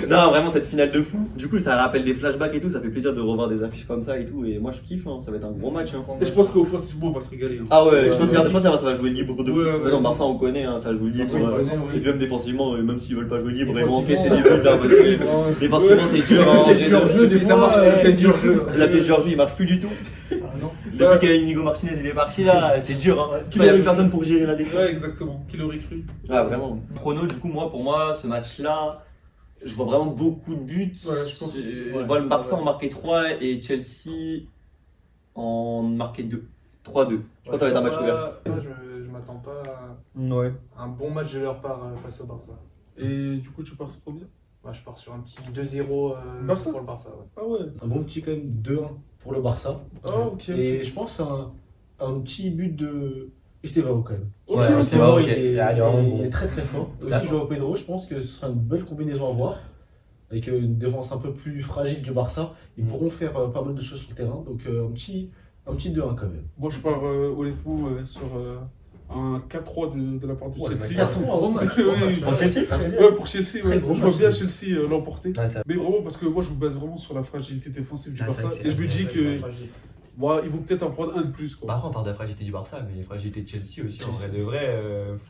A: Non, vraiment, cette finale de fou. Du coup, ça rappelle des flashbacks et tout. Ça fait plaisir de revoir des affiches comme ça et tout. Et moi, je kiffe. Hein. Ça va être un gros match. Hein.
C: Et je pense qu'offensivement, on va se régaler. Hein.
A: Ah ouais, je pense que ça va jouer libre de fou.
C: Ouais, ouais,
A: Non,
C: c'est-
A: Barça, on connaît. Hein, ça joue libre.
D: Oui,
A: Et
D: oui.
A: puis même défensivement, même s'ils veulent pas jouer libre, ils vont
D: Défensivement,
A: encaisser des buts. Hein, parce que défensivement, c'est dur. Hein.
D: C'est dur jeu, des
A: Ça
D: fois,
A: marche,
D: c'est
A: dur
D: dur jeu.
A: La pièce Georgie, il marche plus du tout.
D: non.
A: Depuis qu'Inigo Martinez il est parti là, c'est dur. Hein. Il n'y a plus personne pour gérer la défense.
C: Ouais, exactement. Qui l'aurait cru?
A: Ah, vraiment. Prono, du coup, pour moi, ce match-là, je vois vraiment beaucoup de buts.
C: Ouais, je pense que c'est-
A: Je vois le Barça en marquer 3 et Chelsea en marquer 2. 3-2. Je pense que ça va être un match ouvert.
D: Moi, je m'attends pas
E: Ouais.
D: à un bon match de leur part face au Barça.
C: Et du coup, tu pars sur combien?
D: Moi, je pars sur un petit 2-0
C: Barça
D: pour le Barça. Ouais.
C: Ah ouais.
F: Un bon petit quand même 2-1 pour le Barça.
C: Ah, ok.
F: Et je pense un petit but de Estevao quand même.
C: Ok,
E: Ouais,
C: ok.
E: Estevao, ok.
F: il est,
E: Ah, il est vraiment bon.
F: il est très très fort.
E: Là,
F: Aussi Joao Pedro, je pense que ce sera une belle combinaison à voir. Avec une défense un peu plus fragile du Barça. Ils pourront faire pas mal de choses sur le terrain. Donc un petit 2-1 quand même.
C: Moi, je pars honnêtement sur un 4-3 de la part de
E: Ouais,
C: Chelsea.
E: 4-3,
D: gros match.
C: Oui,
D: Gros
E: Pour
D: match.
E: Chelsea?
C: Ouais, pour Chelsea,
F: Très
C: ouais.
F: gros
C: Je vois
F: match,
C: bien
F: Chelsea.
C: Chelsea l'emporter.
E: Ouais, ça-
C: Mais vraiment, parce que moi, je me base vraiment sur la fragilité défensive du
E: Ah, c'est
C: Barça.
E: vrai que
C: Et je me dis que
D: Fragile.
C: bon, ils vont peut-être en prendre un de plus. Quoi.
E: Bah après on parle de la fragilité du Barça, mais la fragilité de Chelsea aussi, en vrai de vrai.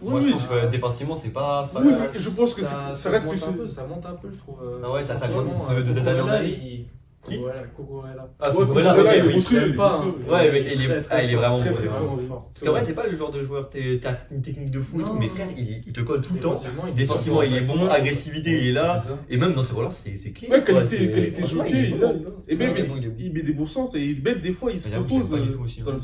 C: Oui,
E: Moi je
C: oui.
E: pense que défensivement c'est pas...
C: Oui, mais je pense que ça reste
D: monte
C: que
D: un
C: c'est-
D: peu, ça monte un peu, je trouve.
E: Ah ouais, ça
D: Offensivement,
E: monte de d'année en
D: Cucurella,
E: année. Qui
D: Cucurella.
E: Ah,
C: Ouais,
E: Cucurella,
C: Cucurella,
E: ok,
C: il est
E: oui.
C: monstrueux, il est
D: J'aime pas,
C: monstrueux.
D: hein.
E: Ouais, mais il est,
D: Très,
E: il est vraiment
C: très,
E: bon,
C: très
E: il est vraiment
C: fort.
E: bon. Parce qu'en vrai c'est pas le genre de joueur, t'as une technique de fou et
D: Non.
E: tout, mais frère il te colle tout le temps.
D: Défensivement,
E: Défensivement il est bon,
C: Ouais.
E: agressivité il est là,
F: C'est ça.
E: et même dans ses relances c'est clean.
C: Ouais,
E: quoi,
C: qualité
E: c'est-
C: jeu au
E: franchement,
C: pied,
E: il est
C: il
E: bon.
C: a. Et même,
E: Ouais, il est bon.
C: il met des beaux centres et même des fois, il se
E: J'avoue,
C: propose
E: j'aime pas du tout aussi,
C: dans
E: hein.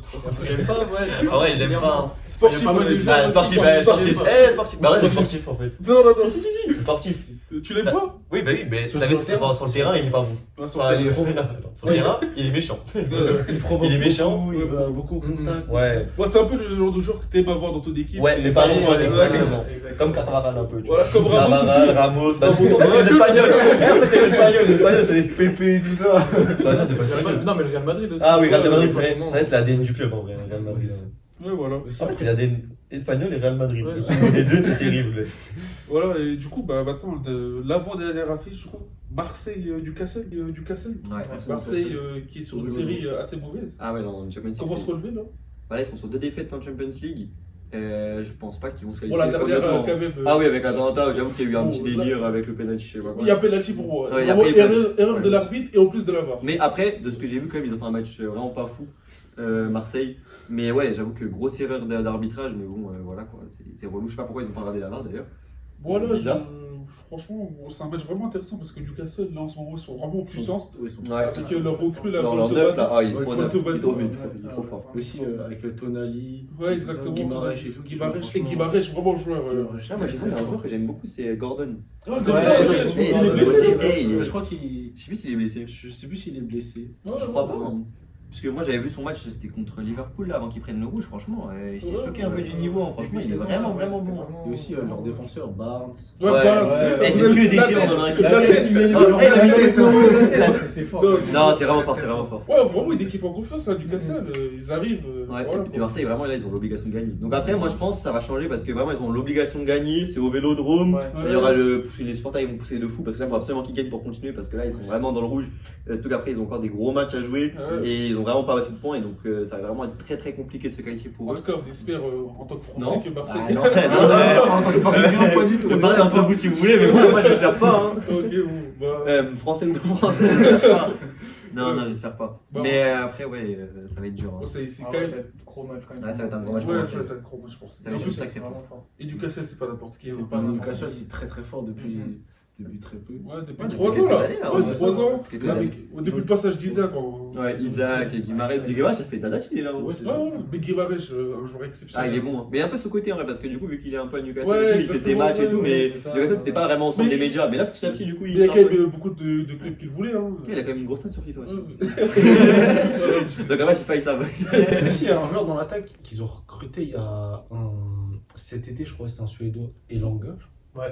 C: le
D: J'aime pas, ouais.
E: Ah ouais il aime pas.
C: sportif.
D: Il y a pas mal de
C: ouais.
D: joueurs.
E: Bah
D: aussi,
E: sportif,
D: sportif,
E: sportif,
D: sportif.
E: sportif. Bah ouais c'est sportif en fait.
C: Non, non,
E: Si, c'est sportif.
C: non. Tu l'aimes
E: Ça-
C: pas?
E: Oui bah oui, mais
F: Sur
E: t'as
F: le
E: vu
F: terrain.
E: sur le terrain il est pas bon.
C: Ah, sur
E: Enfin,
C: le terrain.
E: Sur le terrain, il est méchant.
F: Il provoque
E: Il est méchant.
F: beaucoup, il va beaucoup au contact.
E: Ouais.
C: Ouais, c'est un peu le genre de joueur que t'aimes avoir dans ton équipe.
E: Ouais,
C: Et
E: mais pas
C: ouais,
E: loin,
C: c'est
E: c'est
C: vrai.
E: exactement. Comme Carvajal un peu. tu
C: Voilà,
E: vois.
C: comme Ramos aussi.
E: Carvajal, Ramos, bah,
C: Ramos.
E: c'est les Espagnols. Après, c'est les Espagnols, c'est les Pépé, tout ça. Bah, non, c'est pas sérieux.
D: Non, mais le Real Madrid aussi.
E: Ah oui, Real Madrid,
D: Ouais,
E: c'est
D: franchement.
E: vrai, c'est l'ADN du club en vrai, Real Madrid.
C: Ouais, voilà.
E: En fait, c'est l'ADN espagnol et Real Madrid.
D: Ouais.
E: Les deux, c'est terrible.
C: Voilà, et du coup, bah maintenant, l'avant-dernière affiche, je crois. Marseille-Newcastle.
A: Ouais.
C: Marseille qui est sur une série assez mauvaise.
A: Ah ouais, non, Champions League.
C: Comment se relever là?
A: Bah là, ils sont sur 2 défaites en Champions League. Je pense pas qu'ils vont se
C: Bon,
A: qualifier.
C: la dernière,
A: complètement.
C: quand même.
A: Ah oui, avec Atalanta, j'avoue qu'il y a eu un
C: Bon,
A: petit délire avec le penalty, je sais pas quoi.
C: Il y a penalty pour moi.
A: Ouais,
C: Vraiment,
A: après,
C: erreur de
A: ouais.
C: l'arbitre et en plus de la VAR.
A: Mais après, de ce que j'ai vu, quand même, ils ont fait un match vraiment pas fou, Marseille. Mais ouais, j'avoue que grosse erreur d'arbitrage, mais bon, voilà quoi, c'est relou. Je sais pas pourquoi ils ont pas regardé la VAR d'ailleurs.
C: Voilà,
A: Bizarre.
C: franchement, c'est un match vraiment intéressant parce que Newcastle, là en ce moment, ils sont vraiment en puissance.
F: Ouais, ils sont-
A: Ouais.
C: Avec leur recrue, là,
A: Non, leur
C: Bolton.
A: neuf là, ah, il est
C: Ouais,
A: trop neuf,
C: Bolton,
A: il est trop
C: ouais.
A: vite, il est trop fort.
F: Aussi avec Tonali.
C: Ouais, exactement.
F: Guimarães et tout.
C: Guimarães, vraiment joueur.
A: Ah, moi j'ai vu un joueur que j'aime beaucoup, c'est Gordon.
C: Ah,
D: Ouais,
C: il est blessé.
F: Je crois qu'il.
A: Je sais plus s'il est blessé.
F: Je sais plus s'il est blessé.
A: Je crois pas. Hein. Parce que moi j'avais vu son match, c'était contre Liverpool là, avant qu'ils prennent le rouge, franchement. J'étais choqué un peu du niveau, hein. Franchement il est vraiment vraiment bon.
F: Et aussi leur défenseur, Barnes.
C: Ouais,
A: Ouais.
C: bah,
A: Et
C: vous
A: c'est
C: avez
A: que
C: vu
A: des
C: la
A: géants
C: tête,
A: dans leur équipe.
C: la tête, il est-
F: C'est fort.
A: Non, c'est vraiment fort, c'est vraiment fort.
C: Ouais, vraiment, une équipe en confiance, là, Newcastle, ils arrivent.
A: Ouais,
C: voilà.
A: et puis Marseille, vraiment, là, ils ont l'obligation de gagner. Donc après, moi, je pense que ça va changer parce que vraiment, ils ont l'obligation de gagner. C'est au Vélodrome.
D: Ouais.
A: Il y aura les supporters, ils vont pousser de fou parce que là, il faut absolument qu'ils gagnent pour continuer parce que là, ils sont vraiment dans le rouge. Surtout qu'après, ils ont encore des gros matchs à jouer
C: Ouais.
A: et ils ont vraiment pas assez de points. Et donc, ça va vraiment être très très compliqué de se qualifier pour
C: En
A: eux.
C: tout cas, on espère en tant que Français
A: Non.
C: que Marseille.
A: Ah, non, pas du tout. Parlez entre vous si vous voulez, mais moi, j'espère pas. Hein.
C: Ok, bon, bah.
A: Français ou non français, j'espère pas. Non, non, j'espère pas.
C: Bon.
A: Mais après, ouais, ça va être dur. Hein.
C: Bon, c'est
D: Ah
C: quand
D: ouais,
C: même.
D: ça va être gros match quand même.
A: Ouais, ça va être un gros match.
C: Ouais,
A: pour
C: ça va
A: Marseille.
C: être un gros match pour ça.
A: Ça va être
C: Et
A: juste
C: du-
A: sacré fort.
C: Et Newcastle, c'est pas n'importe qui.
D: C'est
C: hein.
D: pas n'importe
F: Newcastle,
D: qui.
F: c'est très très fort depuis très peu.
C: Ouais, depuis
A: Ouais,
C: 3
A: depuis
C: ans là.
A: quelques années, là,
C: Ouais,
A: ouais,
C: 3 ans.
A: quelques
C: Là,
A: années.
C: depuis le passage d'Isaac. en-
A: Ouais, Isaac et Guimarães. Guimarães, ça fait Tadachi, il est là. Hein.
F: Ouais, c'est
C: Ouais,
F: ça.
C: ouais, mais Guimarães, un joueur
A: Ah,
C: exceptionnel.
A: il est bon. Hein. Mais un peu ce côté en vrai, parce que du coup, vu qu'il est un peu à Newcastle,
C: Ouais,
A: et tout, il fait ses
C: exactement,
A: matchs et tout,
C: ouais,
A: mais
D: c'est ça.
A: Newcastle, c'était pas vraiment au centre
C: Mais-
A: des médias. Mais là, petit à petit, du coup,
C: Mais il y a
A: sort
C: quand
A: un peu.
C: même beaucoup de clubs qui le voulaient. Hein.
A: Il a quand même une grosse note sur FIFA aussi.
C: Ouais.
A: Donc en fait, FIFA, ils savent.
F: Aussi, il y a un joueur dans l'attaque qu'ils ont recruté il y a cet été, je crois que c'était un Suédois, Elanga.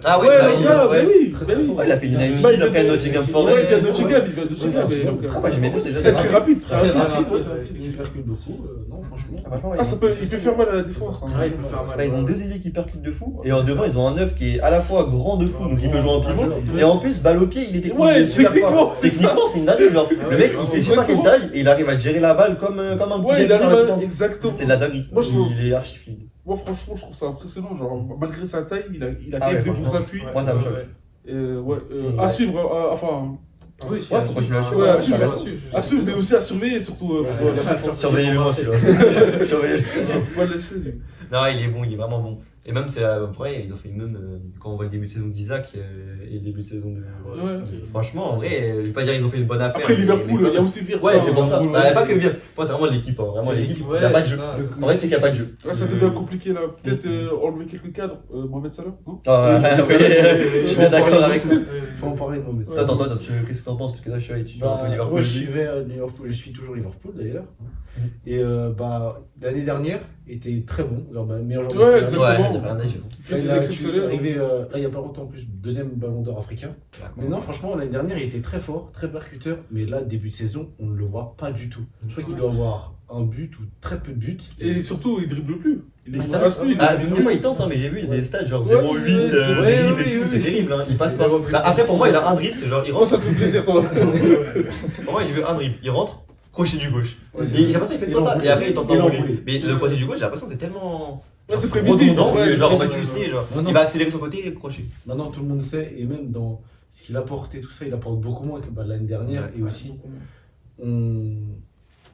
E: Ah
C: Ouais, le gars, bah oui, bah oui.
E: Ouais, il a fait United,
C: Bah, il
E: après
C: vient de-
E: Nottingham
C: Ouais, il
E: Forest.
C: vient de Nottingham, il vient de Nottingham. mais donc,
E: Ah, bah, j'aimais bien déjà.
C: très rapide, très
D: Très
C: rapide.
D: rapide,
C: Ouais.
D: ouais.
F: Il percute beaucoup, non, franchement.
C: Ah, il peut faire mal à la défense. Hein.
D: Ouais, il peut faire mal.
E: Bah, ils ont deux ailiers qui percutent de fou. Et en devant, ils ont un neuf qui est à la fois grand de fou, donc il peut jouer en pivot. Et en plus, balle au pied, il était
C: Ouais,
E: super
C: techniquement,
E: fort.
C: c'est ça.
E: Techniquement, c'est une dinguerie. Genre, le mec, il fait je sais pas quelle
C: Exactement.
E: taille et il arrive à gérer la balle comme un petit
C: Ouais, il
E: gars qui
C: arrive
E: fait la
C: à.
E: puissance.
C: Exactement.
E: C'est de la dinguerie.
C: Moi, je trouve-
E: Il est archi fluide.
C: Moi, franchement, je trouve ça impressionnant. Genre, malgré sa taille, il a
E: Ah
C: quand même
E: ouais,
C: des bons
E: franchement.
C: appuis.
E: Moi, ça me choque.
C: À suivre, enfin,
D: Oui,
E: Ouais, faut continuer à suivre.
C: Ouais, à
E: Ouais,
C: suivre.
E: t'as
C: à suivre, mais aussi à surveiller, surtout. Parce que la défense.
E: Surveillez-le moi, celui-là. Surveillez-le.
C: Faut pas le lâcher, lui.
E: Non, il est bon, il est vraiment bon. Et même, c'est vrai, ils ont fait même quand on voit le début de saison d'Isaac et le début de saison de.
C: Ouais.
E: Franchement, en vrai, je vais pas dire qu'ils ont fait une bonne affaire.
C: Après,
E: mais-
C: Liverpool,
E: mais-
C: il y a aussi Virsa.
E: Ouais, c'est pour ça.
C: hein.
E: Bah, pas que Virt. Moi, c'est vraiment l'équipe. Hein. Vraiment
D: C'est
E: l'équipe.
D: l'équipe,
E: Il n'y a
D: ouais,
E: pas de jeu.
D: c'est ça, c'est ça.
E: En vrai, c'est qu'il n'y a pas de jeu.
C: Ouais, ça devient compliqué là. Peut-être enlever quelques cadres. Mohamed Salah, non?
E: Ah, ouais, je suis bien d'accord avec vous.
F: Faut en parler de nos médecins.
E: Toi, qu'est-ce que t'en penses? Parce que là, je suis un peu Liverpool.
F: Ouais, je suivais Liverpool, je suis toujours Liverpool d'ailleurs. Et l'année dernière était très bon, genre meilleur joueur.
C: Ouais,
F: de
C: exactement.
F: la
E: Ouais,
F: Ligue.
E: il y a un âge.
C: C'est
F: Là,
C: exceptionnel.
F: arrivé, là, il n'y a pas longtemps en plus, deuxième ballon d'or africain. Mais non, franchement, l'année dernière, il était très fort, très percuteur. Mais là, début de saison, on ne le voit pas du tout. Je crois qu'il doit avoir un but ou très peu de buts.
C: Et surtout, il dribble plus. Il
F: Mais
C: ne
F: ça-
C: passe plus.
E: Ah, mais des fois, il tente, hein, mais j'ai vu des stats genre
C: Ouais,
E: 0,8
C: ouais, c'est
D: vrai,
E: dribble
D: oui,
E: et tout,
D: oui,
E: c'est
D: oui.
E: terrible. Hein. Il passe
F: C'est
E: pas.
F: vraiment
E: Bah, après, pour moi, il a un dribble, c'est genre, il
C: Toi,
E: rentre.
C: ça te fait plaisir, toi.
E: Pour moi, j'ai vu un dribble, il rentre, crochet du gauche.
F: Ouais,
E: Et j'ai l'impression qu'il fait trop ça, et après, il tente
F: Il
E: d'enrouler.
F: enroulé.
E: Mais le côté du gauche, j'ai l'impression que c'est tellement.
C: Ouais, c'est
E: genre,
C: prévisible.
E: redondant,
C: Ouais,
E: que
C: c'est
E: genre, en mode, tu
C: prévisible.
E: le sais, genre,
F: Non, non.
E: il va accélérer son côté et crochet.
F: Maintenant, tout le monde sait, et même dans ce qu'il apportait, tout ça, il apporte beaucoup moins que l'année dernière.
E: Ouais.
F: Et aussi,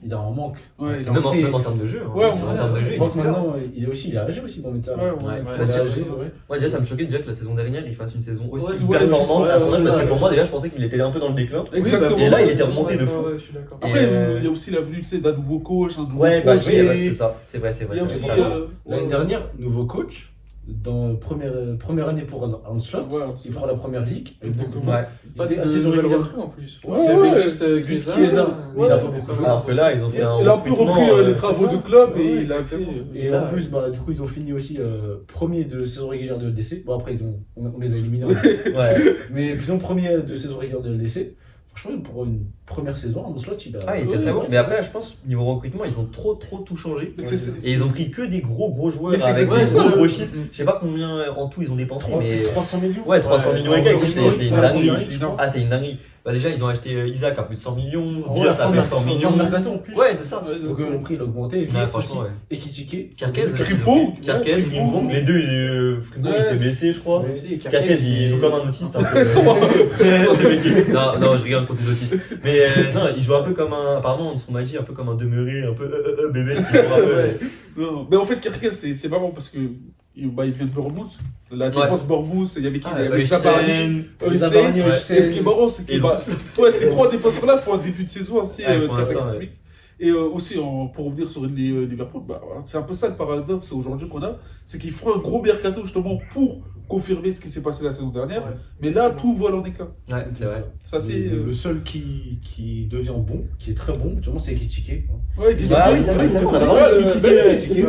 F: il a un manque.
C: Ouais, il a
E: Même
F: C'est-
E: en termes de jeu. hein.
C: Ouais,
E: En termes de jeu,
F: Je vois que
E: il est là.
F: maintenant, il est âgé aussi, Mohamed Salah.
C: Ouais,
D: Ouais,
F: Il
E: bah,
F: est
E: c'est
F: âgé,
E: sûr.
F: ouais.
E: Moi, déjà, ça me choquait déjà que la saison dernière, il fasse une saison aussi
C: Ouais,
E: performante
C: ouais,
E: à son âge, parce
F: ouais,
E: que pour
F: ouais.
E: moi, déjà, je pensais qu'il était un peu dans le déclin.
C: Exactement.
E: Et là, il était remonté de fou.
D: Ouais, je suis d'accord.
E: Et,
C: Après, il y a aussi la venue, tu sais, d'un nouveau coach, un nouveau
E: Ouais, bah, oui,
C: projet.
E: ouais, c'est ça. C'est vrai, c'est
C: Il
E: vrai.
C: y a
E: c'est
C: aussi.
E: vrai.
F: L'année dernière, nouveau coach,
B: dans première année pour Arne Slot,
C: Ouais,
B: il prend la première ligue.
C: Exactement.
E: Ouais.
D: Pas
B: C'était
D: de
B: assez
D: nouvelles
B: régulière.
D: recrues en plus.
C: Ouais,
D: Il y
C: ouais.
D: avait juste
B: Juste
D: Chiesa,
B: Chiesa, mais il a pas
C: Ouais.
B: beaucoup joué.
E: Alors que là, ils ont fait un.
C: Il a un peu
E: recrutement,
C: repris les
B: c'est
C: travaux
B: ça.
C: du club
D: Ouais,
C: et il a
D: exactement.
C: fait.
B: Et
D: Là,
B: en plus, du coup, ils ont fini aussi premier de saison régulière de LDC. Bon, après, on les a éliminés.
E: Ouais.
B: Mais disons, premier de saison régulière de LDC. Franchement, pour une première saison, Arne Slot, il a.
E: Ah, il était
C: Ouais,
E: très bon.
C: ouais,
E: Mais après, je pense, niveau recrutement, ils ont trop tout changé.
C: Mais
E: Et ils ont pris que des gros joueurs
C: Mais c'est
E: avec
C: exactement
E: des
C: ça,
E: gros
C: ouais.
E: chiffres. Je sais pas combien en tout ils ont dépensé, mais.
B: 300 millions.
E: Ouais, 300 millions et quelques, c'est une dinguerie.
C: C'est énorme.
E: Ah, c'est une dinguerie. Bah, déjà, ils ont acheté Isaac à plus de 100 millions.
B: Ouais,
E: Biat à
B: fin de
E: fait 100
B: fin de
E: millions.
B: mercato en plus.
E: Ouais, c'est ça.
B: Donc le prix il a augmenté.
E: Ouais,
B: Vite
E: franchement,
B: aussi.
E: ouais.
B: Et Kitike.
E: Carquez,
C: Fripo,
E: Carquez,
C: ouais, Fripo.
E: les deux, Fripo, il s'est blessé, je crois. Carquez, il joue comme un autiste un peu. Non, je rigole contre les autistes. Mais non, il joue un peu comme un. Apparemment, son magie, un peu comme un demeuré, un peu bébé qui joue un peu.
C: Non, mais en fait, Kerkel, c'est marrant parce que il vient de Bournemouth. La défense Bournemouth, il y avait qui? Il y avait Zabarni,
B: Zabarni,
C: Et ce qui est marrant, c'est
E: Et
C: que ces trois défenseurs-là font un début de saison assez
E: Ouais, pour l'instant,
C: cataclysmique. Et aussi, pour revenir sur Liverpool, c'est un peu ça le paradoxe aujourd'hui qu'on a, c'est qu'ils font un gros mercato justement pour confirmer ce qui s'est passé la saison dernière.
D: Ouais.
C: Mais là, tout vole en éclat.
E: Ouais, c'est vrai.
C: Ça, c'est.
B: Le seul qui devient bon, qui est très bon, justement, c'est Kitike.
C: Ouais,
E: Bah oui, c'est vrai, on a vraiment critiqué.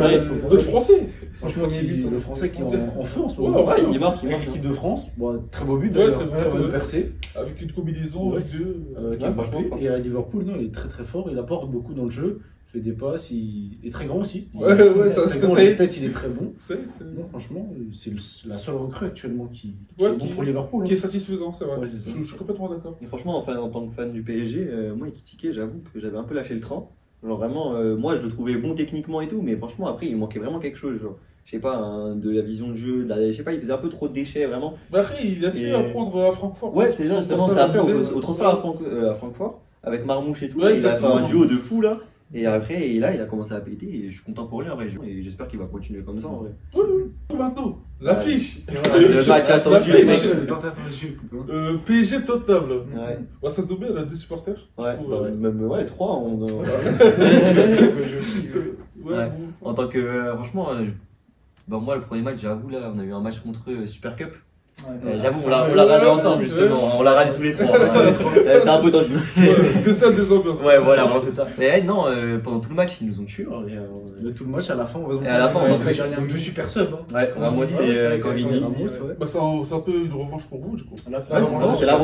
C: Notre français.
F: Franchement, le français qui est en feu en ce
C: Ouais,
F: moment.
C: ouais,
A: il marque.
F: L'équipe de France, bon, très beau but
C: Ouais,
F: d'ailleurs,
C: très
F: très bonne
C: beau.
F: percée.
C: Avec une combinaison,
F: Ouais,
C: les deux.
F: Qui
A: Ouais,
F: est
A: franchement,
F: marqué.
A: fort.
F: Et à Liverpool, non, il est très fort, il apporte beaucoup dans le jeu, il fait des passes, il est très grand aussi.
C: Ouais, ça,
F: très
C: ça
F: grand,
C: y est.
F: la tête, il est très bon.
C: C'est
F: Non, franchement, c'est la seule recrue actuellement qui
C: Ouais,
F: est bon pour Liverpool.
C: qui est satisfaisant, c'est vrai.
F: Ouais, c'est ça.
C: Je suis complètement d'accord.
A: Et franchement, enfin, en tant que fan du PSG, moi, Ekitike, j'avoue que j'avais un peu lâché le train. Genre vraiment, moi, je le trouvais bon techniquement et tout, mais franchement, après, il manquait vraiment quelque chose. Genre, je sais pas, de la vision de jeu, je sais pas, il faisait un peu trop de déchets, vraiment.
C: Mais après, il a su
A: Et-
C: apprendre à Francfort.
A: Ouais, c'est ça, justement, c'est après au transfert
C: à
A: à Francfort, avec Marmouche et tout.
C: Ouais,
A: il a fait un
C: exactement.
A: duo de fou là. Et après, il a commencé à péter et je suis content pour lui en région. Et j'espère qu'il va continuer comme ça en vrai.
C: Maintenant, l'affiche.
A: Le match attendu.
C: PSG Tottenham, là.
A: Ouais,
C: Bah, ça tombe bien, elle a deux supporters.
A: ouais,
C: Ouais.
A: même 3.
C: Ouais,
A: Ouais.
C: bon.
A: En tant que, franchement, bah, moi, le premier match, j'avoue, là, on a eu un match contre Super Cup. J'avoue, on l'a regardé ensemble, justement. On l'a regardé tous les trois. C'était un peu tendu.
C: Ouais, deux salles, deux ambiances.
A: Ouais, voilà, bon, c'est ça. Mais non, pendant tout le match, ils nous ont tués.
F: De tout le match, à la fin, heureusement.
A: Et à la fin, on a
F: fait deux super subs.
A: Ouais, moi, c'est Corvini.
C: Bah, c'est un peu une revanche pour vous, du coup.
A: Ouais, c'est la revanche.
D: C'est la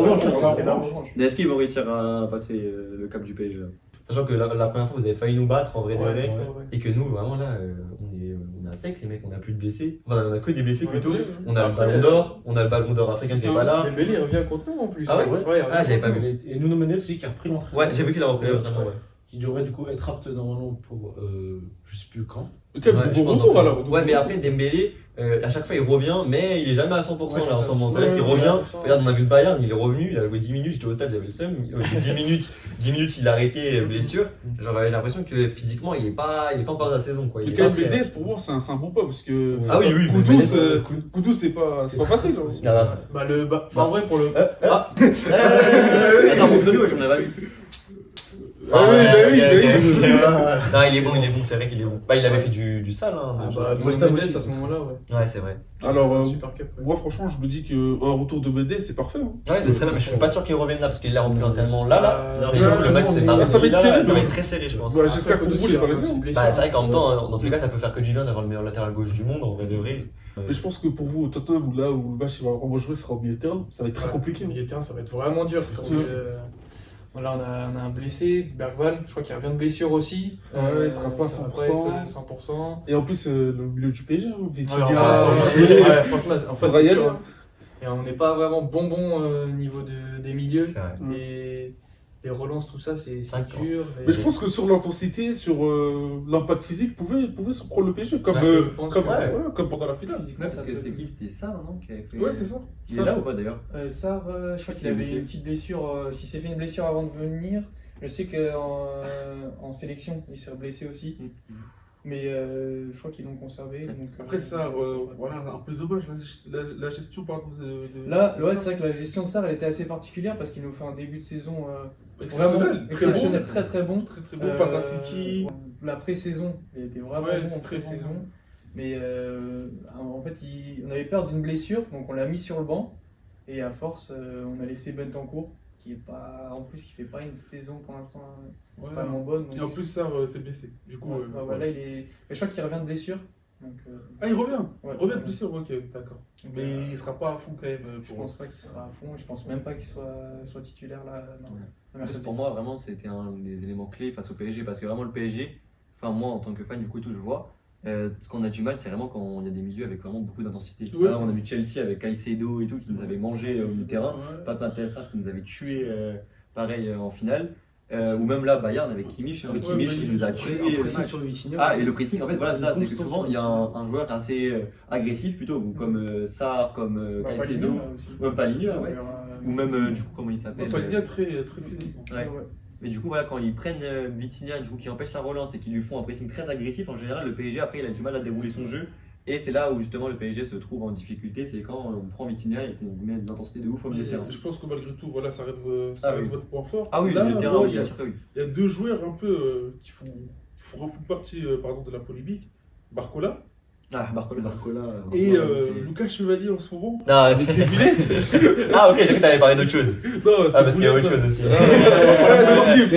D: revanche.
A: Mais est-ce qu'ils vont réussir à passer le cap du PSG là?
E: Sachant que la première fois, vous avez failli nous battre en vrai de
D: Ouais,
E: vrai.
D: ouais.
E: Et que nous, vraiment là, on est à sec, les mecs, on a plus de blessés. Enfin, on a que des blessés
D: Ouais,
E: plutôt.
D: ouais.
E: On a le
D: Après,
E: ballon d'or, on a le ballon d'or africain qui est pas là.
D: Dembélé il revient contre nous en plus.
E: Ah ouais
D: il revient
E: Ah, j'avais pas
D: contre
E: vu.
B: Et Nuno Mendes aussi qui a repris l'entraînement.
E: Ouais, j'ai vu qu'il a repris l'entraînement, ouais.
B: Qui devrait du coup être apte normalement pour je sais plus quand.
C: Mais quand même,
E: Ouais,
C: du
E: je
C: bon
E: pense
C: retour
E: dans-
C: alors.
E: Ouais, mais après Dembélé, à chaque fois il revient, mais il est jamais à 100%
B: Ouais,
E: là en
B: c'est
E: ce moment.
C: ça.
E: C'est vrai qu'il
C: Ouais,
E: revient.
D: c'est ça.
E: Regarde, on a vu le Bayern, il est revenu, il a joué 10 minutes, j'étais au stade, j'avais le seum. 10 minutes, il a arrêté blessure. Genre, j'ai l'impression que physiquement il est pas encore dans la saison quoi. Il
C: Mais
E: est
C: quand
E: pas
C: même,
E: frais.
C: Mendes, pour moi, c'est un bon pas parce que.
E: Ah oui, oui,
C: Koudous,
E: Mendes,
C: Koudous, c'est pas facile. hein.
E: Ah bah.
D: En vrai, pour le. Ah,
A: Attends, montre-nous, j'en avais pas vu.
C: Ah oui, bah oui,
E: Non, il est bon, c'est vrai qu'il est bon. Bah, il avait fait du sale, hein.
D: ah
E: déjà.
D: bah,
B: West
D: Mendes
B: Ham aussi.
D: à ce moment-là, ouais.
E: Ouais, c'est vrai.
C: Alors,
D: Super Cup. Ouais.
C: moi, franchement, je me dis qu'un retour de Mendes, c'est parfait. hein.
E: Ouais, mais très bien, mais je suis pas sûr qu'il revienne là parce qu'il a repris l'entraînement là.
D: Euh,
E: Et donc, le match c'est pas
C: ça va être serré,
E: ça va
C: mais-
E: être très serré, je pense.
C: Ouais, j'espère que
D: Après,
C: pour vous, les
D: Koudous, il
C: Parisiens.
D: a une blessure,
E: Bah, c'est vrai qu'en même temps,
D: hein.
E: dans tous les cas, ça peut faire que du bien d'avoir le meilleur latéral gauche du monde, en vrai de vrai.
C: Mais je pense que pour vous, au Tottenham, là où le match il va vraiment jouer, sera au milieu de terrain, ça va être très
D: Ouais,
C: compliqué.
D: Milieu de terrain, ça va être vraiment dur.
C: C'est sûr.
D: Là, on a un blessé, Bergval, je crois qu'il revient de blessure aussi.
C: Ouais, il sera pas
D: ça va
C: 100%.
D: être 100%.
C: Et en plus, le milieu du PSG, hein,
D: Ouais,
C: Vitinha,
D: ouais, franchement, en face, c'est
C: Ryan.
D: dur, hein. Et on n'est pas vraiment bon au niveau des milieux.
E: C'est vrai.
D: Les relances, tout ça, c'est
E: D'accord.
D: dur.
C: Mais je pense que sur l'intensité, sur l'impact physique, pouvait se prendre le PSG, comme,
D: Bah, je pense
C: comme,
D: que-
C: voilà, comme pendant la finale.
A: Ouais, parce que c'était qui? C'était ça, non? Qui avait fait...
C: Ouais, c'est ça.
A: Il est là ou pas d'ailleurs?
G: Sarr, je crois qu'il
A: Il est
G: avait
A: blessé.
G: une petite blessure. S'il s'est fait une blessure avant de venir, je sais qu'en sélection, il s'est blessé aussi. Mais je crois qu'ils l'ont conservé. Donc,
C: Après ça, voilà, un peu dommage la gestion pardon, de
G: Là, ouais, c'est vrai que la gestion de Sarr, elle était assez particulière parce qu'il nous fait un début de saison
C: exceptionnel,
G: vraiment
C: très bon,
G: exceptionnel, très très bon.
C: très très bon face à City.
G: La pré-saison, il était vraiment
C: Ouais,
G: bon en
C: très
G: pré-saison. Mais en fait, on avait peur d'une blessure, donc on l'a mis sur le banc. Et à force, on a laissé Bentancur, qui est pas, en plus, qui fait pas une saison pour l'instant vraiment bonne.
C: Et en plus, Sarr s'est blessé. Du coup,
G: voilà, mais je crois qu'il revient de blessure. Donc,
C: il revient.
G: Ouais,
C: Il revient de blessure, ok, d'accord.
G: Donc,
C: Mais il sera pas à fond quand même.
G: je pense pas qu'il sera à fond. Je pense même pas qu'il soit titulaire là.
A: En plus, pour moi, vraiment, c'était un des éléments clés face au PSG parce que vraiment, le PSG, enfin, moi en tant que fan, du coup, et tout, je vois. Ce qu'on a du mal, c'est vraiment quand il y a des milieux avec vraiment beaucoup d'intensité.
C: Ouais.
A: Là, on a vu Chelsea avec Caicedo et tout qui nous avait mangé au milieu de terrain.
C: Ouais.
A: Pas Matessa qui nous avait tué pareil en finale. Ou même là, Bayern avec Kimmich, Kimmich qui nous a tué.
F: sur le Vitinha.
A: Ah, et le pressing, en fait, voilà, ça, c'est que souvent, il y a un joueur assez agressif plutôt, comme Sarr, comme Caicedo, ou même Palhinha, ouais. Ou même, du coup, comment il s'appelle
C: Palhinha très, très physique.
A: Ouais. Mais du coup, voilà, quand ils prennent Vitinha, du coup, qui empêche la relance et qui lui font un pressing très agressif, en général, le PSG, après, il a du mal à dérouler son jeu. Et c'est là où justement le PSG se trouve en difficulté, c'est quand on prend Vitinha et qu'on met de l'intensité de ouf au milieu de terrain.
C: Je pense que malgré tout, voilà, ça reste
A: oui.
C: votre point fort.
A: Ah oui,
C: là,
A: le milieu de terrain,
C: moi,
A: bien sûr que oui.
C: il y a deux joueurs un peu qui font un peu partie de la polémique. Barcola
A: Ah, Barcola.
C: et
A: c'est-
C: Lucas Chevalier en ce moment.
E: Non,
C: C'est Villette.
E: Ah, ok, j'ai cru que t'allais parler d'autre chose.
C: Non,
E: Ah, parce qu'il y a autre
C: Boulette,
E: chose aussi.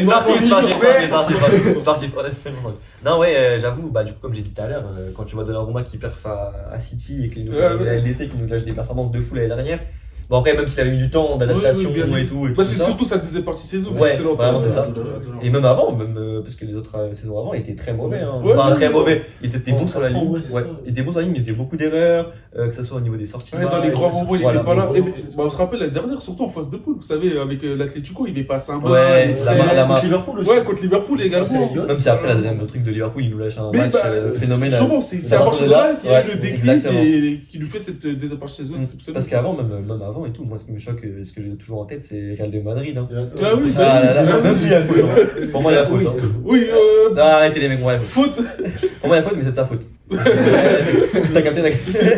C: sportif.
E: Sportif. C'est bon. Non, ouais, j'avoue, bah, du coup, comme j'ai dit tout à l'heure, quand tu vois Donnarumma qui perf à City et qu'il nous fait la LDC, qui nous lâche des performances de fou l'année dernière. Bon, après, même s'il avait mis du temps d'adaptation
C: bien sûr.
E: et tout.
C: Bah, c'est surtout sa deuxième partie de saison.
E: Ouais,
C: excellente.
E: vraiment, c'est ça.
C: Donnarumma.
E: Et même avant, parce que les autres saisons avant, il était très mauvais. Hein.
C: Ouais,
E: Enfin,
C: ouais,
E: très
C: ouais.
E: mauvais. Il était bon sur la ligne.
F: Ouais, c'est
E: Ouais.
F: ça.
E: Il était bon sur la ligne, mais il faisait beaucoup d'erreurs, que ce soit au niveau des sorties.
C: Ouais, dans les grands moments, il
E: Voilà.
C: n'était pas là. Et, on se rappelle la dernière, surtout en phase de poule. Vous savez, avec l'Atlético, il est passé un
E: Ouais,
C: les
E: la
C: frères.
E: main.
F: Contre Liverpool aussi.
C: Ouais, contre Liverpool
F: C'est
C: également.
F: Lyon.
E: Même si après, le truc de Liverpool, il nous lâche un
C: Mais
E: match
C: bah,
E: phénoménal.
C: Sûrement, c'est
E: C'est
C: à partir de là qu'il y a eu
E: ouais,
C: le déclic
E: exactement.
C: et qui lui fait cette deuxième partie de saison exceptionnelle.
E: Parce qu'avant, même avant et tout, moi ce qui me choque, ce que j'ai toujours en tête, c'est Real de Madrid. Hein.
C: Ah oui,
E: Ah là là,
C: bah oui.
E: même s'il y a faute. Hein. Pour moi, il y a faute. Hein.
C: Oui,
E: Non, arrêtez les mecs, ouais.
C: faute.
E: Pour moi, il y a faute, mais c'est de sa faute. T'as capté,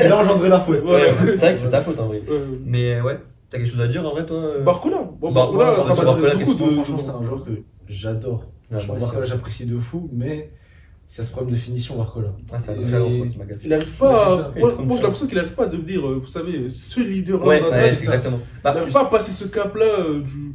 F: Il a engendré la faute.
E: Ouais, c'est vrai que c'est de sa faute en vrai.
C: Euh,
E: Mais ouais, t'as quelque chose à dire en vrai, toi
C: Barcola. Bon,
E: Barcola,
C: Barcola, ça
E: sur
C: m'intéresse
E: Barcola,
C: beaucoup de.
F: Franchement, c'est un joueur que j'adore.
E: Ouais,
F: Franchement,
E: moi aussi,
F: Barcola,
E: ouais.
F: j'apprécie de fou, mais c'est ce problème de finition, Barcola.
E: Ah, c'est
F: Et-
E: la différence moi, qui m'a cassé.
C: Il n'arrive
F: Mais
C: pas
F: c'est
C: à...
F: ça.
C: Moi j'ai l'impression qu'il n'arrive pas à devenir, vous savez, ce leader-là
E: Ouais,
C: en
E: ouais,
C: attaque.
E: c'est exactement.
C: Il
E: Bah,
C: n'arrive pas à passer ce cap-là.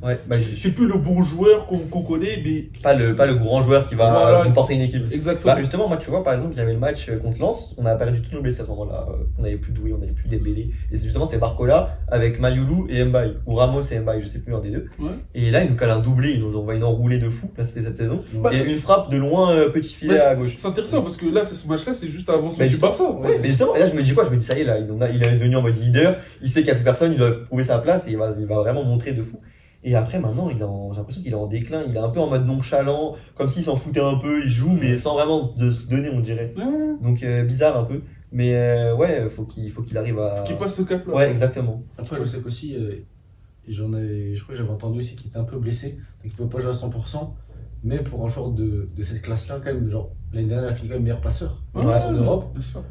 E: ouais, bah,
C: C'est plus le bon joueur qu'on connaît, mais
E: pas le grand joueur qui va
C: Voilà.
E: porter une équipe.
C: exactement.
E: Bah justement, moi tu vois, par exemple, il y avait le match contre Lens, on a perdu tous nos blessés à ce moment-là. On n'avait plus Doué, on n'avait plus Dembélé. Et justement, c'était Barcola avec Mayoulou et Mbaye, ou Ramos et Mbaye, je sais plus, un des deux.
C: Ouais.
E: Et là, il nous cale un doublé, il nous envoie une enroulée de fou. Là, c'était cette saison.
C: Bah,
E: Et une frappe de loin, petit
C: Mais
E: filet à gauche.
C: c'est intéressant parce que là, ce match-là, c'est juste avant celui
E: Mais
C: du
E: justement,
C: Barça.
E: ouais, mais justement, et là je me dis quoi? Je me dis ça y est, là, il est devenu en mode leader, il sait qu'il n'y a plus personne, il doit prouver sa place et il va vraiment montrer de fou. Et après, maintenant, j'ai l'impression qu'il est en déclin, il est un peu en mode nonchalant, comme s'il s'en foutait un peu, il joue, mais sans vraiment de se donner, on dirait.
C: Ouais.
E: Donc bizarre un peu. Mais ouais, faut qu'il arrive à.
C: Faut qu'il passe ce cap-là.
E: Ouais, exactement.
F: Après, je sais qu'aussi, je crois que j'avais entendu aussi qu'il était un peu blessé, donc il ne peut pas jouer à 100%. Mais pour un joueur de cette classe-là, quand même, genre, l'année dernière, il a fini quand même meilleur passeur en Europe.
C: Bien sûr.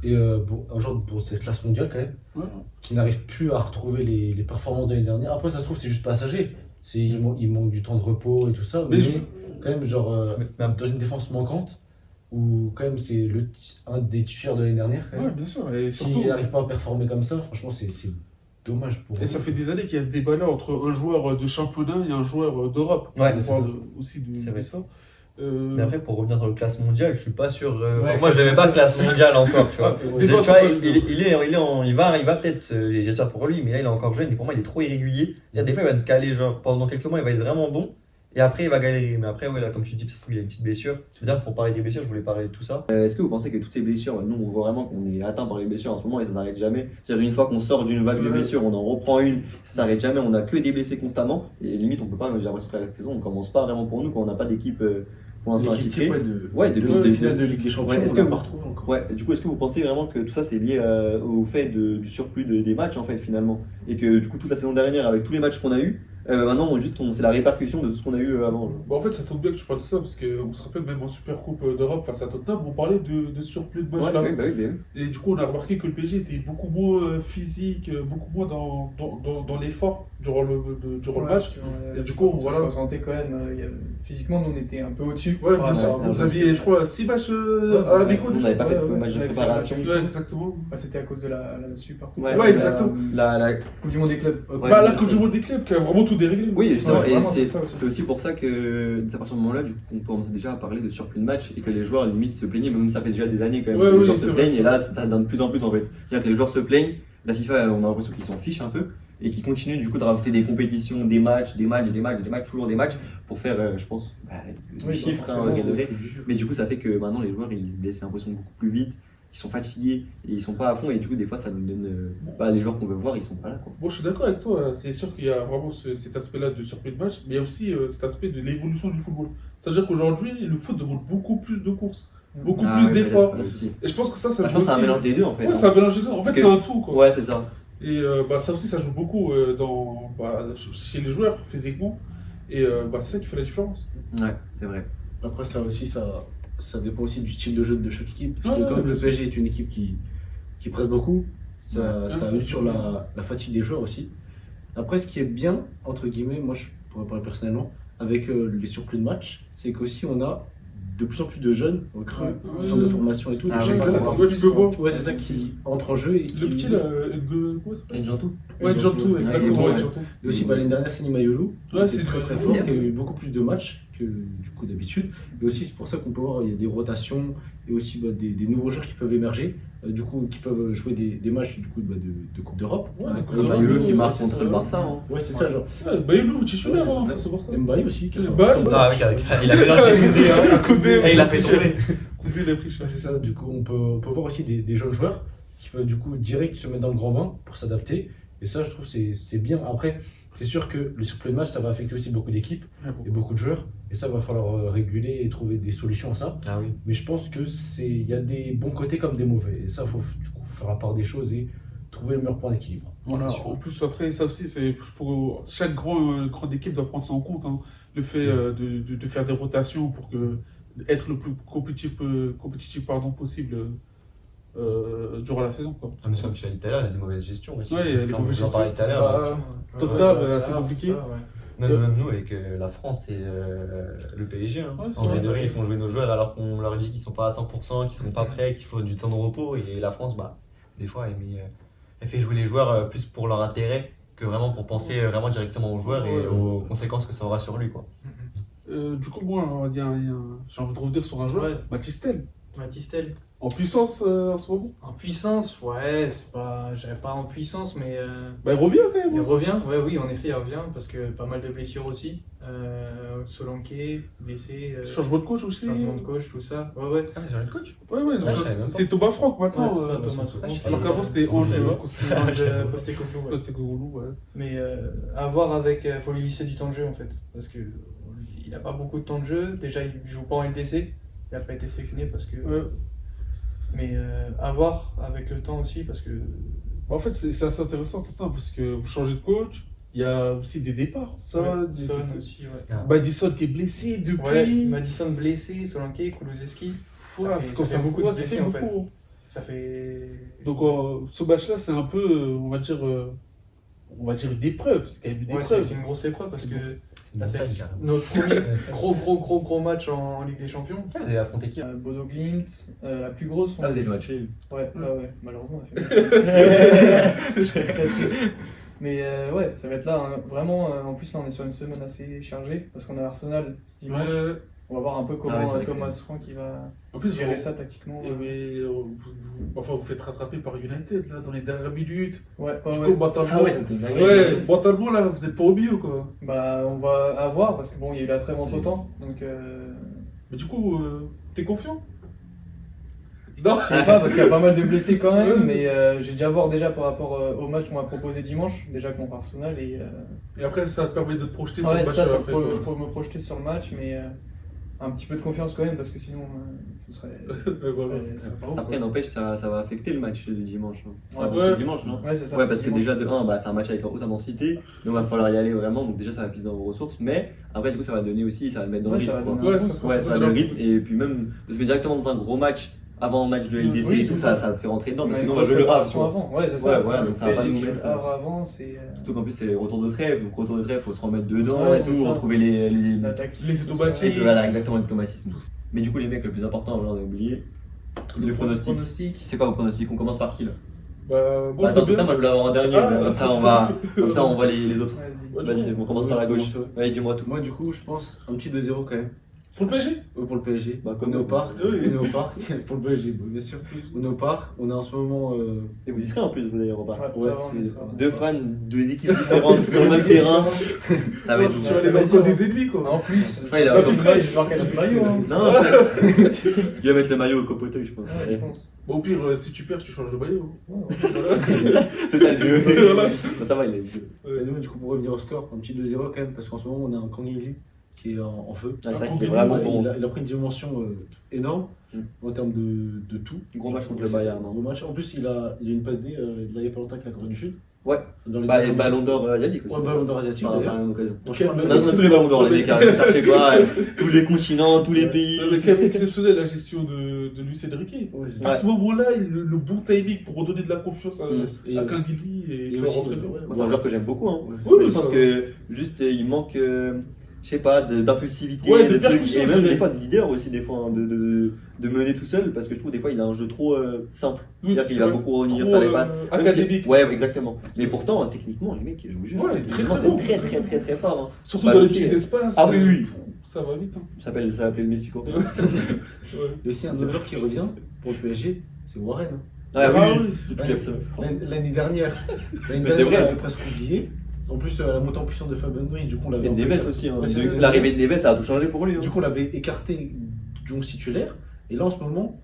F: Et un joueur pour cette classe mondiale, quand même,
C: Ouais.
F: qui n'arrive plus à retrouver les performances de l'année dernière. Après, ça se trouve, c'est juste passager. Il manque du temps de repos et tout ça.
C: Mais
F: Mais,
C: je-
F: quand même, genre,
E: Mais-
F: dans une défense manquante, où quand même, c'est un des tueurs de l'année dernière, quand
C: Ouais,
F: même.
C: bien sûr. Et surtout,
F: S'il n'arrive pas à performer comme ça, franchement, c'est dommage pour
C: et ça fait des années qu'il y a ce débat-là entre un joueur de championnat et un joueur d'Europe.
E: Ouais,
C: On
F: c'est
C: parle
F: ça.
C: aussi
E: C'est
C: de
E: vrai.
C: ça.
E: Mais après, pour revenir dans le classe mondial, je suis pas sûr.
F: Ouais,
E: moi, je n'avais pas classe mondiale encore, tu vois.
C: Des
E: Tu
C: fois,
E: vois,
C: tu peux-
E: il va peut-être, j'espère pour lui, mais là il est encore jeune et pour moi il est trop irrégulier. C'est-à-dire, des fois il va te caler, genre pendant quelques mois il va être vraiment bon et après il va galérer. Mais après, ouais, là, comme tu dis, ça se trouve il a une petite blessure. C'est-à-dire, pour parler des blessures, je voulais parler de tout ça.
A: Est-ce que vous pensez que toutes ces blessures, nous on voit vraiment qu'on est atteint par les blessures en ce moment et ça s'arrête jamais. C'est-à-dire une fois qu'on sort d'une vague de blessures, on en reprend une, ça s'arrête jamais, on a que des blessés constamment et limite on peut pas, j'ai l'impression que la saison on commence pas vraiment pour nous quand on n'a pas d'équipe pour l'instant attitrée.
F: de
A: de
F: finale de Ligue des Champions,
A: Ouais, est-ce
F: on
A: que
F: l'a
A: vous-
F: pas retrouvé encore.
A: Ouais, du coup, est-ce que vous pensez vraiment que tout ça c'est lié au fait du surplus des matchs en fait finalement et que du coup toute la saison dernière avec tous les matchs qu'on a eu, Maintenant, c'est la répercussion de tout ce qu'on a eu avant.
C: Bah, en fait, ça tombe bien que tu parles de ça parce qu'on se rappelle même en Super Coupe d'Europe face à Tottenham, on parlait de surplus de matchs là.
A: Oui, bah oui.
C: Et du coup, on a remarqué que le PSG était beaucoup moins physique, beaucoup moins dans l'effort durant le match. Et du coup, voilà.
G: On se ressentait quand même. Physiquement, nous, on était un peu au-dessus.
C: Ouais, bien sûr. Vous aviez, je crois, 6 matchs à l'amico.
A: On n'avait pas fait de match de
G: on avait fait un
A: préparation.
C: Ouais, exactement.
G: C'était à cause de la Super Coupe.
C: Ouais, exactement.
A: La
G: Coupe du Monde des clubs.
C: Bah, la Coupe du Monde des clubs qui a vraiment tout déréglé.
A: Oui, justement,
G: Ouais,
A: et
G: vraiment,
A: c'est
G: c'est ça aussi.
A: c'est aussi pour ça que, à partir de ce moment-là, du coup, on commence déjà à parler de surplus de match et que les joueurs, limite, se plaignaient, même ça fait déjà des années quand même
C: Ouais,
A: que les
C: oui,
A: joueurs
C: c'est
A: se
C: vrai,
A: plaignent,
C: c'est
A: et là, ça donne de plus en plus en fait. C'est-à-dire que les joueurs se plaignent, la FIFA, on a l'impression qu'ils s'en fichent un peu, et qu'ils continuent du coup de rajouter des compétitions, des matchs, toujours des matchs, pour faire, je pense, des
G: Oui,
A: chiffres,
G: forcément,
A: des
G: c'est
A: degrés. Mais du coup, ça fait que maintenant, les joueurs, ils se blessent, j'ai l'impression, beaucoup plus vite. Ils sont fatigués et ils sont pas à fond et du coup des fois ça nous donne les joueurs qu'on veut voir ils sont pas là quoi.
C: Bon, je suis d'accord avec toi, c'est sûr qu'il y a vraiment cet aspect-là de surplus de match, mais il y a aussi cet aspect de l'évolution du football. C'est-à-dire qu'aujourd'hui, le foot demande beaucoup plus de courses, beaucoup plus d'efforts.
A: peut-être, aussi.
C: Et je pense que ça
A: Je
C: joue
A: pense que c'est un
C: aussi.
A: mélange des deux en fait.
C: Ouais,
A: hein.
C: c'est un mélange des deux. En fait,
A: Parce que-
C: c'est un tout, quoi.
A: Ouais c'est ça.
C: Et ça aussi, ça joue beaucoup chez les joueurs, physiquement. Et c'est ça qui fait la différence.
A: Ouais c'est vrai.
F: Après, ça aussi, ça dépend aussi du style de jeu de chaque équipe. Parce que
C: Ouais,
F: comme
C: bien
F: le
C: sûr.
F: PSG est une équipe qui presse beaucoup, ça
C: Ouais,
F: ça
C: c'est
F: joue sur
C: sûr.
F: la fatigue des joueurs aussi. Après, ce qui est bien, entre guillemets, moi je pourrais parler personnellement, avec les surplus de match, c'est qu'aussi on a de plus en plus de jeunes recrues,
C: Ouais.
F: centre de formation et tout.
A: Ah
F: de
A: oui,
F: chaque
A: bah,
F: club.
A: ça,
C: Ouais, tu peux voir.
F: Ouais, c'est ça qui entre en jeu et qui...
C: Le petit, là, comment ça s'appelle
A: Njantou.
C: Ouais, Jantou, exactement.
A: Ouais.
C: Ouais, Jantou.
F: Et aussi, l'année dernière, c'est Nimayolu, qui
C: Ouais,
F: était
C: c'est
F: très très
C: vrai.
F: fort, qui a eu beaucoup plus de matchs que du coup d'habitude. Et aussi, c'est pour ça qu'on peut voir, il y a des rotations et aussi des nouveaux joueurs qui peuvent émerger, du coup, qui peuvent jouer des matchs du coup, de Coupe d'Europe.
C: Ouais, de Coupe
A: Comme
C: d'Europe.
A: Bayolo qui
C: Ouais,
A: marque
C: c'est
A: contre
C: ça.
A: le Barça. Hein.
F: Ouais, c'est ça, genre.
C: Ouais, Bayolo, titulaire,
F: Ouais,
C: hein,
F: c'est ça.
C: c'est pour ça.
F: Mbaye aussi, qui a fait
C: Mbaye,
F: un-
E: Ah, oui, il a mélangé Koundé, hein.
C: Koundé,
E: Et il a fait tourner.
C: Koundé, il a pris cher.
B: C'est ça, du coup, on peut voir aussi des jeunes joueurs qui peuvent du coup direct se mettre dans le grand bain pour s'adapter. Et ça, je trouve, c'est bien. Après, c'est sûr que le surplus de match, ça va affecter aussi beaucoup d'équipes et beaucoup de joueurs. Et ça, va falloir réguler et trouver des solutions à ça.
E: Ah oui.
B: Mais je pense que il y a des bons côtés comme des mauvais. Et ça, il faut du coup faire la part des choses et trouver le meilleur point d'équilibre.
C: Voilà,
B: C'est sûr.
C: en plus, après, ça aussi, chaque grande équipe doit prendre ça en compte. Hein. Le fait de faire des rotations pour être le plus compétitif possible durant la saison. Quoi.
E: Ah, mais comme tu l'as dit tout à l'heure, il y a des mauvaises gestions aussi.
C: Ouais, il y a des
E: Enfin,
C: mauvaises
E: vous en parliez tout à l'heure.
C: Bah, Tottenham, c'est compliqué.
E: Même nous, avec la France et le PSG, hein.
C: Ouais, c'est
E: En
C: vrai.
E: vrai de rien, ils font jouer nos joueurs alors qu'on leur dit qu'ils sont pas à 100%, qu'ils sont pas prêts, qu'il faut du temps de repos. Et la France, des fois, elle fait jouer les joueurs plus pour leur intérêt que vraiment pour penser vraiment directement aux joueurs et
C: Ouais.
E: aux conséquences que ça aura sur lui, quoi.
C: Du coup, moi, j'ai envie de revenir sur un joueur,
G: Ouais.
C: Matistel.
G: Matistel.
C: En puissance en ce moment.
G: En puissance, ouais, j'avais pas en puissance, mais
C: Bah, il revient quand
G: il
C: même.
G: revient. Ouais, oui, en effet, il revient parce que pas mal de blessures aussi. Solanke, blessé.
C: Changement de coach aussi.
G: Changement de coach, tout ça. Ouais, ouais.
E: Ah, mais j'ai un coach.
C: Ouais, ouais,
E: je savais même pas.
C: c'est Thomas Franck maintenant.
G: Ouais, c'est ça,
C: euh,
G: Thomas Franck.
C: alors qu'avant, c'était Angers.
G: Postecoglou, ouais.
C: Postecoglou, ouais.
G: Mais à voir avec. Faut lui laisser du temps de jeu en fait. Parce que il a pas beaucoup de temps de jeu. Déjà, il joue pas en LDC. Il a pas été sélectionné parce que.
C: Ouais.
G: Mais à voir avec le temps aussi parce que.
C: En fait, c'est assez intéressant tout ça parce que vous changez de coach. Il y a aussi des départs.
G: Son aussi, ouais.
C: Madison qui est blessé depuis.
G: Ouais, Madison blessé, Solanke, Kulusevski.
C: Ouah,
G: ça fait beaucoup de
C: ouais, ça
G: blessés
C: fait
G: en fait.
C: beaucoup.
G: Ça fait.
C: Donc ce match-là, c'est un peu, on va dire une épreuve. C'est quand même une
G: Ouais,
C: épreuve.
G: c'est une grosse épreuve parce que là, c'est
E: Montagne, carrément.
G: notre premier gros match en Ligue des Champions.
E: Ça, vous avez affronté qui?
G: Bodo Glimt, la plus grosse.
A: Ah, vous avez matché.
G: Ouais, malheureusement, on a fait. Je serais très triste. Mais ouais, ça va être là, hein. Vraiment, en plus là on est sur une semaine assez chargée parce qu'on a Arsenal ce dimanche.
C: Ouais.
G: On va voir un peu comment
A: Ah ouais, c'est vrai que
G: Thomas Franck il va
C: En plus,
G: gérer ça tactiquement.
C: vous faites rattraper par United là, dans les dernières minutes.
G: Ouais,
C: Du
G: ouais,
C: coup,
G: ouais.
C: mentalement,
A: Ah ouais, c'était une dinguerie.
C: ouais, mentalement là, vous êtes pas au milieu quoi.
G: Bah on va avoir parce que bon, il y a eu la trêve entre temps. Donc
C: Mais du coup, t'es confiant? Non.
G: je sais pas parce qu'il y a pas mal de blessés quand même, mais j'ai déjà voir déjà par rapport au match qu'on m'a proposé dimanche, déjà contre Arsenal et
C: Et après, ça te permet de te projeter sur
G: ouais,
C: le match
G: ça
C: après.
G: faut me projeter sur le match, mais un petit peu de confiance quand même, parce que sinon, ce serait.
A: Après, n'empêche, ça va affecter le match du dimanche.
G: Ouais,
A: C'est dimanche, non?
G: Ouais, c'est ça.
A: Ouais,
G: c'est
A: parce que
G: dimanche.
A: déjà, de 1, bah, c'est un match avec haute intensité, donc il va falloir y aller vraiment. Donc, déjà, ça va puiser dans vos ressources, mais après, du coup, ça va donner aussi, ça va le mettre dans le
G: Ouais, ça
A: rythme.
G: va
A: quoi.
G: donner un
C: Ouais,
G: boost.
A: Ouais, ça va donner le rythme, et puis même de se mettre directement dans un gros match avant un match de LDC
G: Oui,
A: et tout,
G: c'est
A: ça
G: ça.
A: te fait rentrer dedans, parce
G: On a
A: que
G: une
A: nous, on va jouer
G: grosse
A: le Havre.
G: préparation
A: quoi.
G: avant. Ouais, c'est
A: Ouais,
G: ça.
A: voilà, donc ça va pas
G: PSG
A: nous
G: qui joue
A: mettre.
G: le Havre avant, c'est.
A: Surtout qu'en plus, c'est retour de trêve, donc retour de trêve, faut se remettre dedans
G: Ouais,
A: et
G: c'est
A: tout,
G: ça.
A: retrouver les.
G: L'attaque.
C: Les automatismes.
A: Et voilà, exactement, l'automatisme. Mais du coup, les mecs, le plus important, on a oublié, le pronostic. C'est quoi vos pronostics? On commence par qui là?
C: Bah,
A: Bah,
C: moi,
A: attends,
C: je veux
A: moi
C: bien.
A: je voulais avoir un dernier,
C: Ah.
A: comme ça on voit les autres.
G: Vas-y.
C: Ouais,
A: Vas-y, on commence par la gauche.
F: commencer.
A: Vas-y, dis-moi tout.
F: Moi, du coup, je pense un petit 2-0 quand même.
C: Pour le PSG
F: Pour le PSG.
A: Bah,
F: On est au parc.
C: Oui.
F: On est au parc. Pour le PSG, bon, bien sûr. On est au parc. On est en ce moment.
A: Et vous y serez en plus, vous d'ailleurs, au bar.
G: Ouais,
F: Ouais,
G: avant,
F: tous
G: on
F: les-
G: sera-
A: Deux fans, deux équipes différentes sur le même terrain. Ça va être.
C: Tu vas aller dans le code des ennemis, quoi.
G: En plus,
A: crois qu'il a-
G: je vais voir quel maillot. Hein.
A: Non, il va mettre le maillot au copoteuil, je pense.
G: Ouais, je pense.
C: Bon, au pire, si tu perds, tu changes de maillot.
A: C'est ça le jeu.
C: Voilà.
A: Bah, ça va, il est vieux.
F: Et nous, du coup, pour revenir au score, un petit 2-0 quand même, parce qu'en ce moment, on a un Kangili qui est en feu.
A: Ah, c'est vrai
C: Un
A: qu'il est
C: gros
A: vraiment
F: Ouais,
A: bon.
F: il a pris une dimension énorme en termes de tout.
A: Gros match contre le
F: C'est ça,
A: Bayern.
F: Gros match. En plus, il a une passe D, il a il y a pas longtemps avec la Corée du Sud.
A: Ouais.
F: Dans les
A: Bah,
F: derniers
A: et ballon d'or asiatique aussi.
F: Ouais, ballon d'or asiatique,
A: Par
F: d'ailleurs.
A: la même occasion.
F: Donc,
A: On a tous les ballons d'or, les mecs, cherchez pas, tous les continents, tous les pays.
C: C'est quand même exceptionnel la gestion de Luis Enrique.
F: Ouais, c'est-
C: À ce moment-là, le bon timing pour redonner de la confiance
F: Et-
C: à Kangili et
F: et
C: leur
F: aussi,
C: entraîneur.
F: ouais.
A: Moi, c'est un joueur que j'aime beaucoup. Hein.
F: Ouais,
C: Oui,
A: Mais je
C: ça
A: pense
C: va.
A: que juste il manque, je sais pas, d'impulsivité,
C: Ouais, de
A: de trucs,
C: percussion,
A: et
C: je
A: même
C: dirais.
A: des fois de leader aussi, des fois, hein, de mener tout seul, parce que je trouve des fois il a un jeu trop simple. C'est-à-dire qu'il va beaucoup revenir faire les passes. Même si-
C: académique.
A: Ouais, exactement. Mais pourtant, techniquement, les mecs, je vous jure,
C: Ouais,
A: techniquement,
C: très, très
A: c'est très très très très fort. Hein.
C: Surtout
A: Bah,
C: dans les
A: ok.
C: petits espaces.
A: Ah oui, oui.
C: pff, Ça va vite. Hein.
A: Ça s'appelle le Messi coréen.
C: Ouais.
F: Et aussi, un autre joueur qui revient pour le PSG, c'est Warren. hein.
A: Ah
C: Ah
A: oui,
C: oui.
A: depuis j'aime ça.
F: L'année dernière,
A: Mais c'est vrai.
F: on avait presque oublié. En plus, la montée en puissance de Fabien Ruiz, du coup, on l'avait.
A: Et
F: un peu
A: Neves
F: écarté.
A: aussi. Hein.
F: Ouais, c'est vrai.
A: L'arrivée de Neves, ça a tout changé pour lui. Hein.
F: Du coup, on l'avait écarté du 11 titulaire. Et là, en ce moment,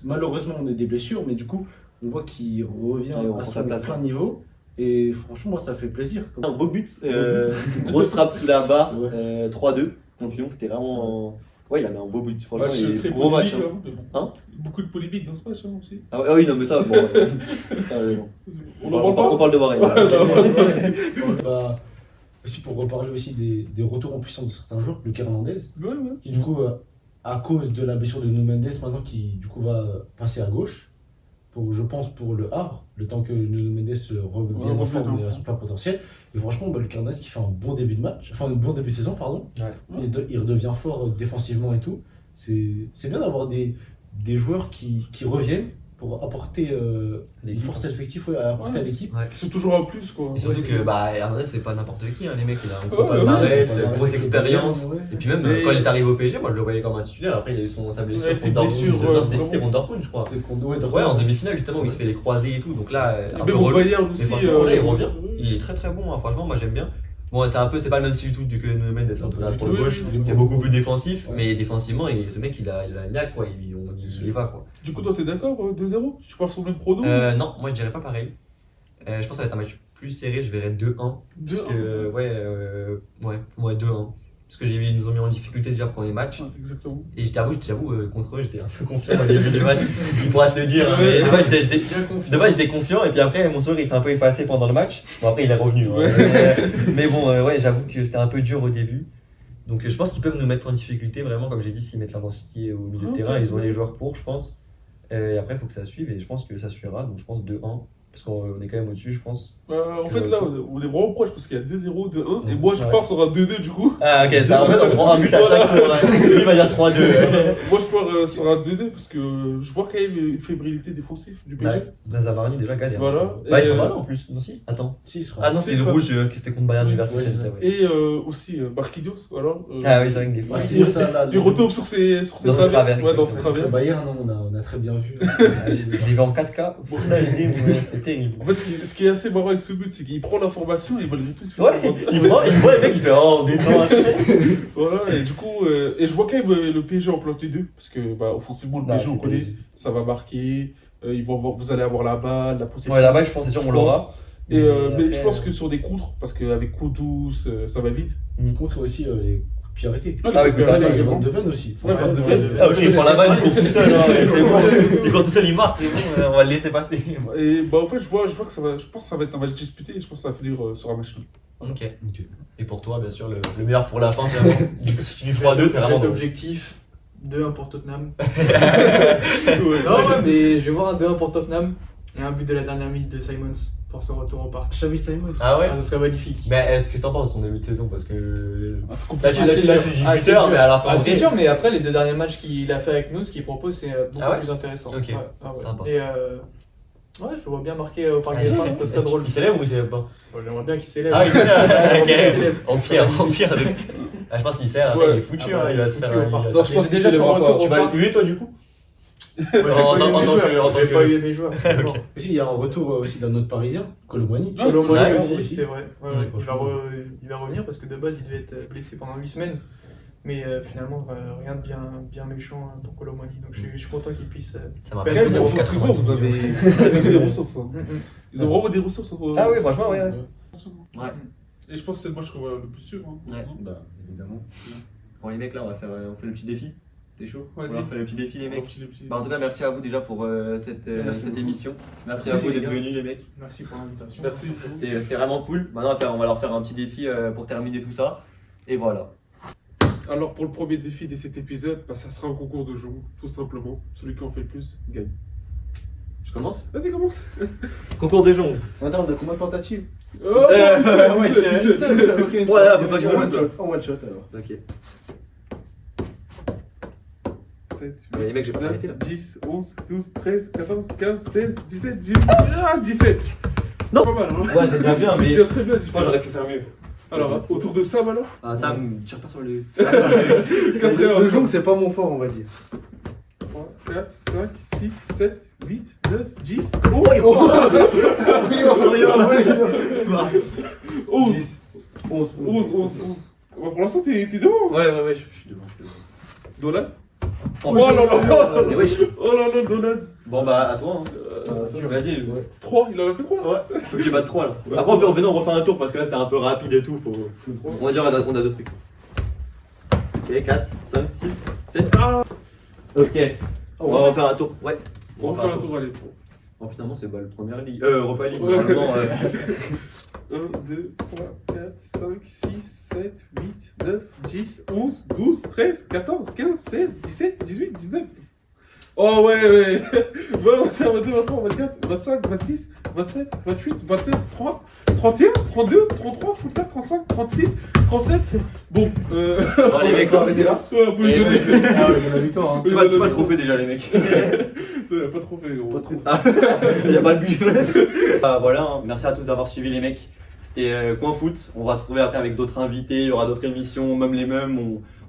F: malheureusement, on a des blessures, mais du coup, on voit qu'il revient
A: Ouais, on
F: à
A: prend sa
F: son
A: place,
F: plein
A: ouais.
F: niveau. Et franchement, moi, ça fait plaisir.
A: Un beau but, grosse frappe sous la barre,
F: Ouais.
A: 3-2 contre Lyon, c'était vraiment. Ouais, il a mis un beau but, franchement,
C: Match
A: il est
C: très
A: gros match.
C: polémique,
A: Hein.
C: hein, mais bon.
A: Hein
C: Beaucoup de polémiques dans ce match hein, aussi.
A: Ah oui, non, mais ça, bon. Ça, bon.
C: On en parle pas.
A: On parle de Warren.
B: Bah, aussi pour reparler aussi des retours en puissance de certains joueurs, le Hernandez,
C: Ouais, ouais.
B: qui du coup, à cause de la blessure de Nuno Mendes, maintenant qui du coup va passer à gauche, je pense pour le Havre, le temps que Nuno Mendes revienne en
C: revienne
B: forme
C: en
B: et à son
C: forme.
B: plein potentiel. Et franchement, le Hernandez qui fait un bon début de match, enfin un bon début de saison, pardon.
E: Ouais.
B: Il redevient fort défensivement et tout. C'est bien d'avoir des joueurs qui reviennent pour apporter une
E: L'équipe.
B: force effective à apporter
C: Ouais.
B: à l'équipe.
E: Ouais.
C: Ils sont toujours en plus, quoi.
E: Et surtout
B: Ouais,
E: que
B: c'est-
E: bah, Hernandez, c'est pas n'importe qui, hein, les mecs, il a un gros
C: Ouais,
E: palmarès,
B: ouais,
E: grosse
B: ouais,
E: expérience.
B: ouais.
E: Et puis même
C: Mais-
E: quand il est arrivé au PSG, moi je le voyais comme un titulaire. Après, il y a eu sa blessure
C: Ouais, ses
E: contre
C: blessures,
E: Dortmund. Non, c'était
C: vraiment.
E: contre Dortmund, je crois.
B: C'est qu'on doit être
E: Ouais, en demi-finale, justement, où il se fait les croisés et tout. Donc là,
C: Et
E: un peu
C: même au
E: relou.
C: Bayern
E: Mais
C: aussi.
E: franchement, là, il revient. Il est très très bon, hein. Franchement, moi j'aime bien. Bon, c'est pas le même style du tout que Nuno Mendes, en tout cas pour le
C: Oui,
E: gauche.
C: oui,
E: C'est beaucoup plus défensif,
B: Ouais.
E: mais défensivement, ce mec il a une niaque, quoi. Il y va, quoi.
C: Du coup, toi, t'es d'accord 2-0 Tu pars sur le même prono
E: Non, moi je dirais pas pareil. Je pense que ça va être un match plus serré, je verrais 2-1. Parce
C: 2-1.
E: que, ouais, 2-1. Parce que ils nous ont mis en difficulté déjà pour les matchs.
C: Ouais, exactement.
E: Et je t'avoue, contre eux, j'étais un peu confiant au début du match. Ils pourraient te le dire. Hein, mais de base, j'étais confiant. Et puis après, mon sourire il s'est un peu effacé pendant le match. Bon, après, il est revenu. Hein. Mais bon, ouais, j'avoue que c'était un peu dur au début. Donc je pense qu'ils peuvent nous mettre en difficulté, vraiment, comme j'ai dit, s'ils mettent l'intensité au milieu de
C: Ok.
E: terrain. Ils ont les joueurs pour, je pense. Et après, il faut que ça suive. Et je pense que ça suivra. Donc je pense 2-1. Parce qu'on est quand même au-dessus, je pense.
C: En fait, là, on est vraiment proche parce qu'il y a 2-0, 2-1. Et
E: Ouais.
C: moi, je pars sur un 2-2 du coup.
E: Ah, ok, ça, en fait, on prend un but à chaque tour. Hein. Lui, il va dire 3-2.
C: Moi, je pars sur un 2-2 parce que je vois quand même une fébrilité défensive du PSG.
E: Ouais. Zavarani déjà galère.
C: Voilà.
E: Bah, ils
C: Et,
E: sont pas là en plus. Non, si. Attends.
B: Si, il sera.
E: Ah non,
C: Si,
E: c'est le
C: ça.
E: rouge qui c'était contre Bayern
C: Oui.
E: Leverkusen,
B: Ouais, c'est
E: ça,
B: ça.
E: ouais.
C: Et aussi Marquinhos, voilà.
E: Ah oui, c'est vrai que des fois.
B: Ouais, il- ça, là,
C: Il retombe sur ses
E: Dans un travers,
C: Ouais, dans ses
E: exactement.
B: Le
C: travers.
B: Bayern, non, on a très bien vu.
E: J'ai vu en 4K, full HD, mais c'était terrible.
C: En fait, ce qui est assez marrant avec ce but, c'est qu'il prend l'information et malgré tout, il se fait
E: Ouais,
C: son-
E: il voit le mec, il fait oh, on détend assez.
C: Voilà, et du coup, et je vois quand même le PSG en planter deux, parce que bah, offensivement, le PSG, on connaît, ça va marquer, vous allez avoir la balle, la possession.
E: Ouais, là-bas, je pense, c'est sûr, on
C: Je
E: l'aura.
C: Et, mais
B: après,
C: je pense que sur des contres, parce qu'avec Kudus, ça va vite.
B: Contre aussi les puis arrêter.
C: Ah,
B: Avec
C: oui,
B: les
C: oui,
B: ventes de veine aussi. Faut
C: Ouais,
B: pas faire de
C: ouais,
B: veine.
C: ouais.
E: Ah, il prend la balle, il court tout seul, hein, c'est bon. Il court tout seul, il marque, c'est bon, on va le laisser passer.
C: Et bah, en fait, je vois que ça va. Je pense que ça va être un match disputé et je pense que ça va finir sur un match nul.
E: Ok. Et pour toi, bien sûr, le meilleur pour la fin, finalement. Du 3-2, c'est vraiment
D: Notre
E: drôle.
D: objectif 2-1 pour Tottenham.
C: Ouais.
D: Non, ouais, mais je vais voir un 2-1 pour Tottenham et un but de la dernière minute de Simons pour son retour au parc.
B: Xavi Simons.
E: Ah ouais?
D: Ah, ça serait magnifique.
E: Mais qu'est-ce que t'en penses de son début de saison? Parce que.
C: Ah, c'est
E: Là,
C: compliqué.
E: tu
D: Ah, c'est
E: dis
D: dur. Ah, c'est
E: buteur,
D: dur.
E: mais alors,
D: Ah, c'est
E: ok.
D: dur, mais après les 2 derniers matchs qu'il a fait avec nous, ce qu'il propose, c'est beaucoup
E: Ah ouais
D: plus intéressant.
E: Ok.
D: Ouais, ah ouais.
E: Sympa.
D: Et ouais, je vois bien marqué au Parc des
E: Ah,
D: Princes, ça serait drôle.
E: Il s'élève ou il s'élève pas?
D: Bon, j'aimerais bien qu'il s'élève.
E: Ah, il s'élève.
D: Ouais,
E: Il
D: qu'il
E: s'élève. En pire. Ah, je pense qu'il s'élève, après, il est foutu,
D: Ah bah,
E: hein, il va se
D: foutu
E: faire.
D: au parc.
E: il va se
C: Non,
E: faire-
C: je pense
D: déjà
C: qu'il
D: son
C: s'élèvera
D: retour
C: pas.
D: au
E: Tu vas
D: parc.
E: le huer, toi, du coup?
D: Moi, j'ai
E: En
D: pas
E: tant
D: eu mes
E: que-
D: joueurs.
E: en tant
D: J'ai
E: que-
D: pas eu mes joueurs.
E: Ok.
B: Aussi, il y a un retour aussi d'un autre Parisien, Colomboigny.
C: Ah,
D: Colomboigny
E: Ouais,
D: aussi,
B: aussi.
D: c'est vrai. Ouais,
B: Ouais,
D: ouais.
B: franchement.
D: Il va revenir parce que de base il devait être blessé pendant 8 semaines. Mais finalement, rien de bien méchant pour Colomboigny. Donc je suis content qu'il puisse.
E: Ça m'a
D: Quand
C: Quand même,
D: même,
C: offensivement, vous avez des ressources. hein. Ils ont vraiment des ressources.
E: Ah oui, franchement, ouais.
A: Ouais.
C: Et je pense que c'est le match qu'on va le plus sûr. Hein.
A: Ouais.
B: Bah, évidemment.
A: Bon, les mecs, là, on fait le petit défi. T'es chaud?
C: Vas-y.
A: On fait le petit défi, les mecs.
C: Les petits-
A: Bah, en tout cas, merci à vous déjà pour cette
G: beaucoup.
A: émission. Merci à
G: Merci,
A: vous
G: les
A: d'être
G: gars.
A: venus, les mecs.
G: Merci pour l'invitation.
C: Merci.
A: C'était vraiment cool. Maintenant, on va leur faire un petit défi pour terminer tout ça. Et voilà.
C: Alors, pour le premier défi de cet épisode, bah, ça sera un concours de jeux, tout simplement. Celui qui en fait le plus gagne.
A: Je commence?
C: Vas-y, commence.
A: Concours des joncs.
F: En termes de combien de tentatives?
C: Oh,
A: ouais,
C: une seule,
A: j'ai-
C: une seule.
F: Ok, une
A: Voilà,
F: seule.
A: faut pas que je
F: En
A: me
F: one
A: monte.
F: shot, en one shot alors.
A: Ok.
C: 7,
A: Les mecs, j'ai pas
C: 9,
A: arrêté là.
C: 10, 11, 12, 13, 14, 15, 16, 17, 18. Ah, 17.
A: Non.
C: Pas mal, hein.
A: Ouais, c'est déjà bien,
C: C'est
A: mais.
C: déjà très bien,
A: Je pense
C: 17.
A: que j'aurais pu faire mieux.
C: Alors, autour de Sam, alors
A: Ah, ça, tire pas sur le.
C: Ça serait
F: Le long, c'est pas mon fort, on va dire.
C: 3, 4, 5, 6, 7, 8, 9, 10, 11.
A: C'est pas grave.
C: 11.
F: 11.
C: 11. Bah, pour l'instant, t'es devant.
A: Ouais, je suis devant.
C: Dolan.
A: Oh,
C: Oh là là.
A: Et wesh.
C: Oh là là, Dolan.
A: Bon, bah, à toi. Vas-y,
C: 3, il en a fait 3.
A: Ouais, faut que j'ai pas de 3 là. Après, on refait un tour parce que là c'était un peu rapide et tout. On va dire, on a deux trucs. Ok, 4, 5, 6, 7. Ok, on va refaire un tour. Ouais,
C: On va faire un tour, allez.
A: Oh putain, c'est pas le premier League. Europa League.
C: Ouais.
A: Normalement,
C: 1, 2, 3, 4, 5, 6, 7, 8, 9, 10, 11, 12, 13, 14, 15, 16, 17, 18, 19. Oh ouais. 20, 21, 22, 23, 24, 25, 26, 27, 28, 29, 30, 31, 32, 33, 34, 35, 36, 37. Bon,
A: Bon, les mecs, on va arrêter là.
C: ouais, on peut lui
A: Et-
C: donner.
D: Ah ouais, il y a la victoire. Hein.
A: C'est pas le trophée déjà, les mecs.
C: Pas trop fait, gros.
A: Il y a pas le budget. Voilà, hein. Merci à tous d'avoir suivi, les mecs. C'était Coin Foot. On va se retrouver après avec d'autres invités. Il y aura d'autres émissions, même les mêmes.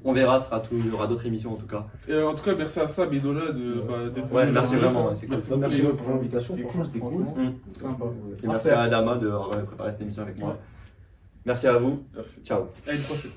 A: On verra, il y aura d'autres émissions en tout cas.
C: Et en tout cas, merci à Sam et Dolan d'être
A: Ouais,
C: venus
A: merci
C: aujourd'hui.
A: vraiment, ouais, c'est cool.
F: Merci pour l'invitation,
C: C'était
F: franchement, c'était cool.
C: franchement.
G: Sympa.
A: Et merci à Adama de préparer cette émission avec moi.
G: Ouais.
A: Merci à vous.
C: Merci.
A: Ciao.
C: À une prochaine.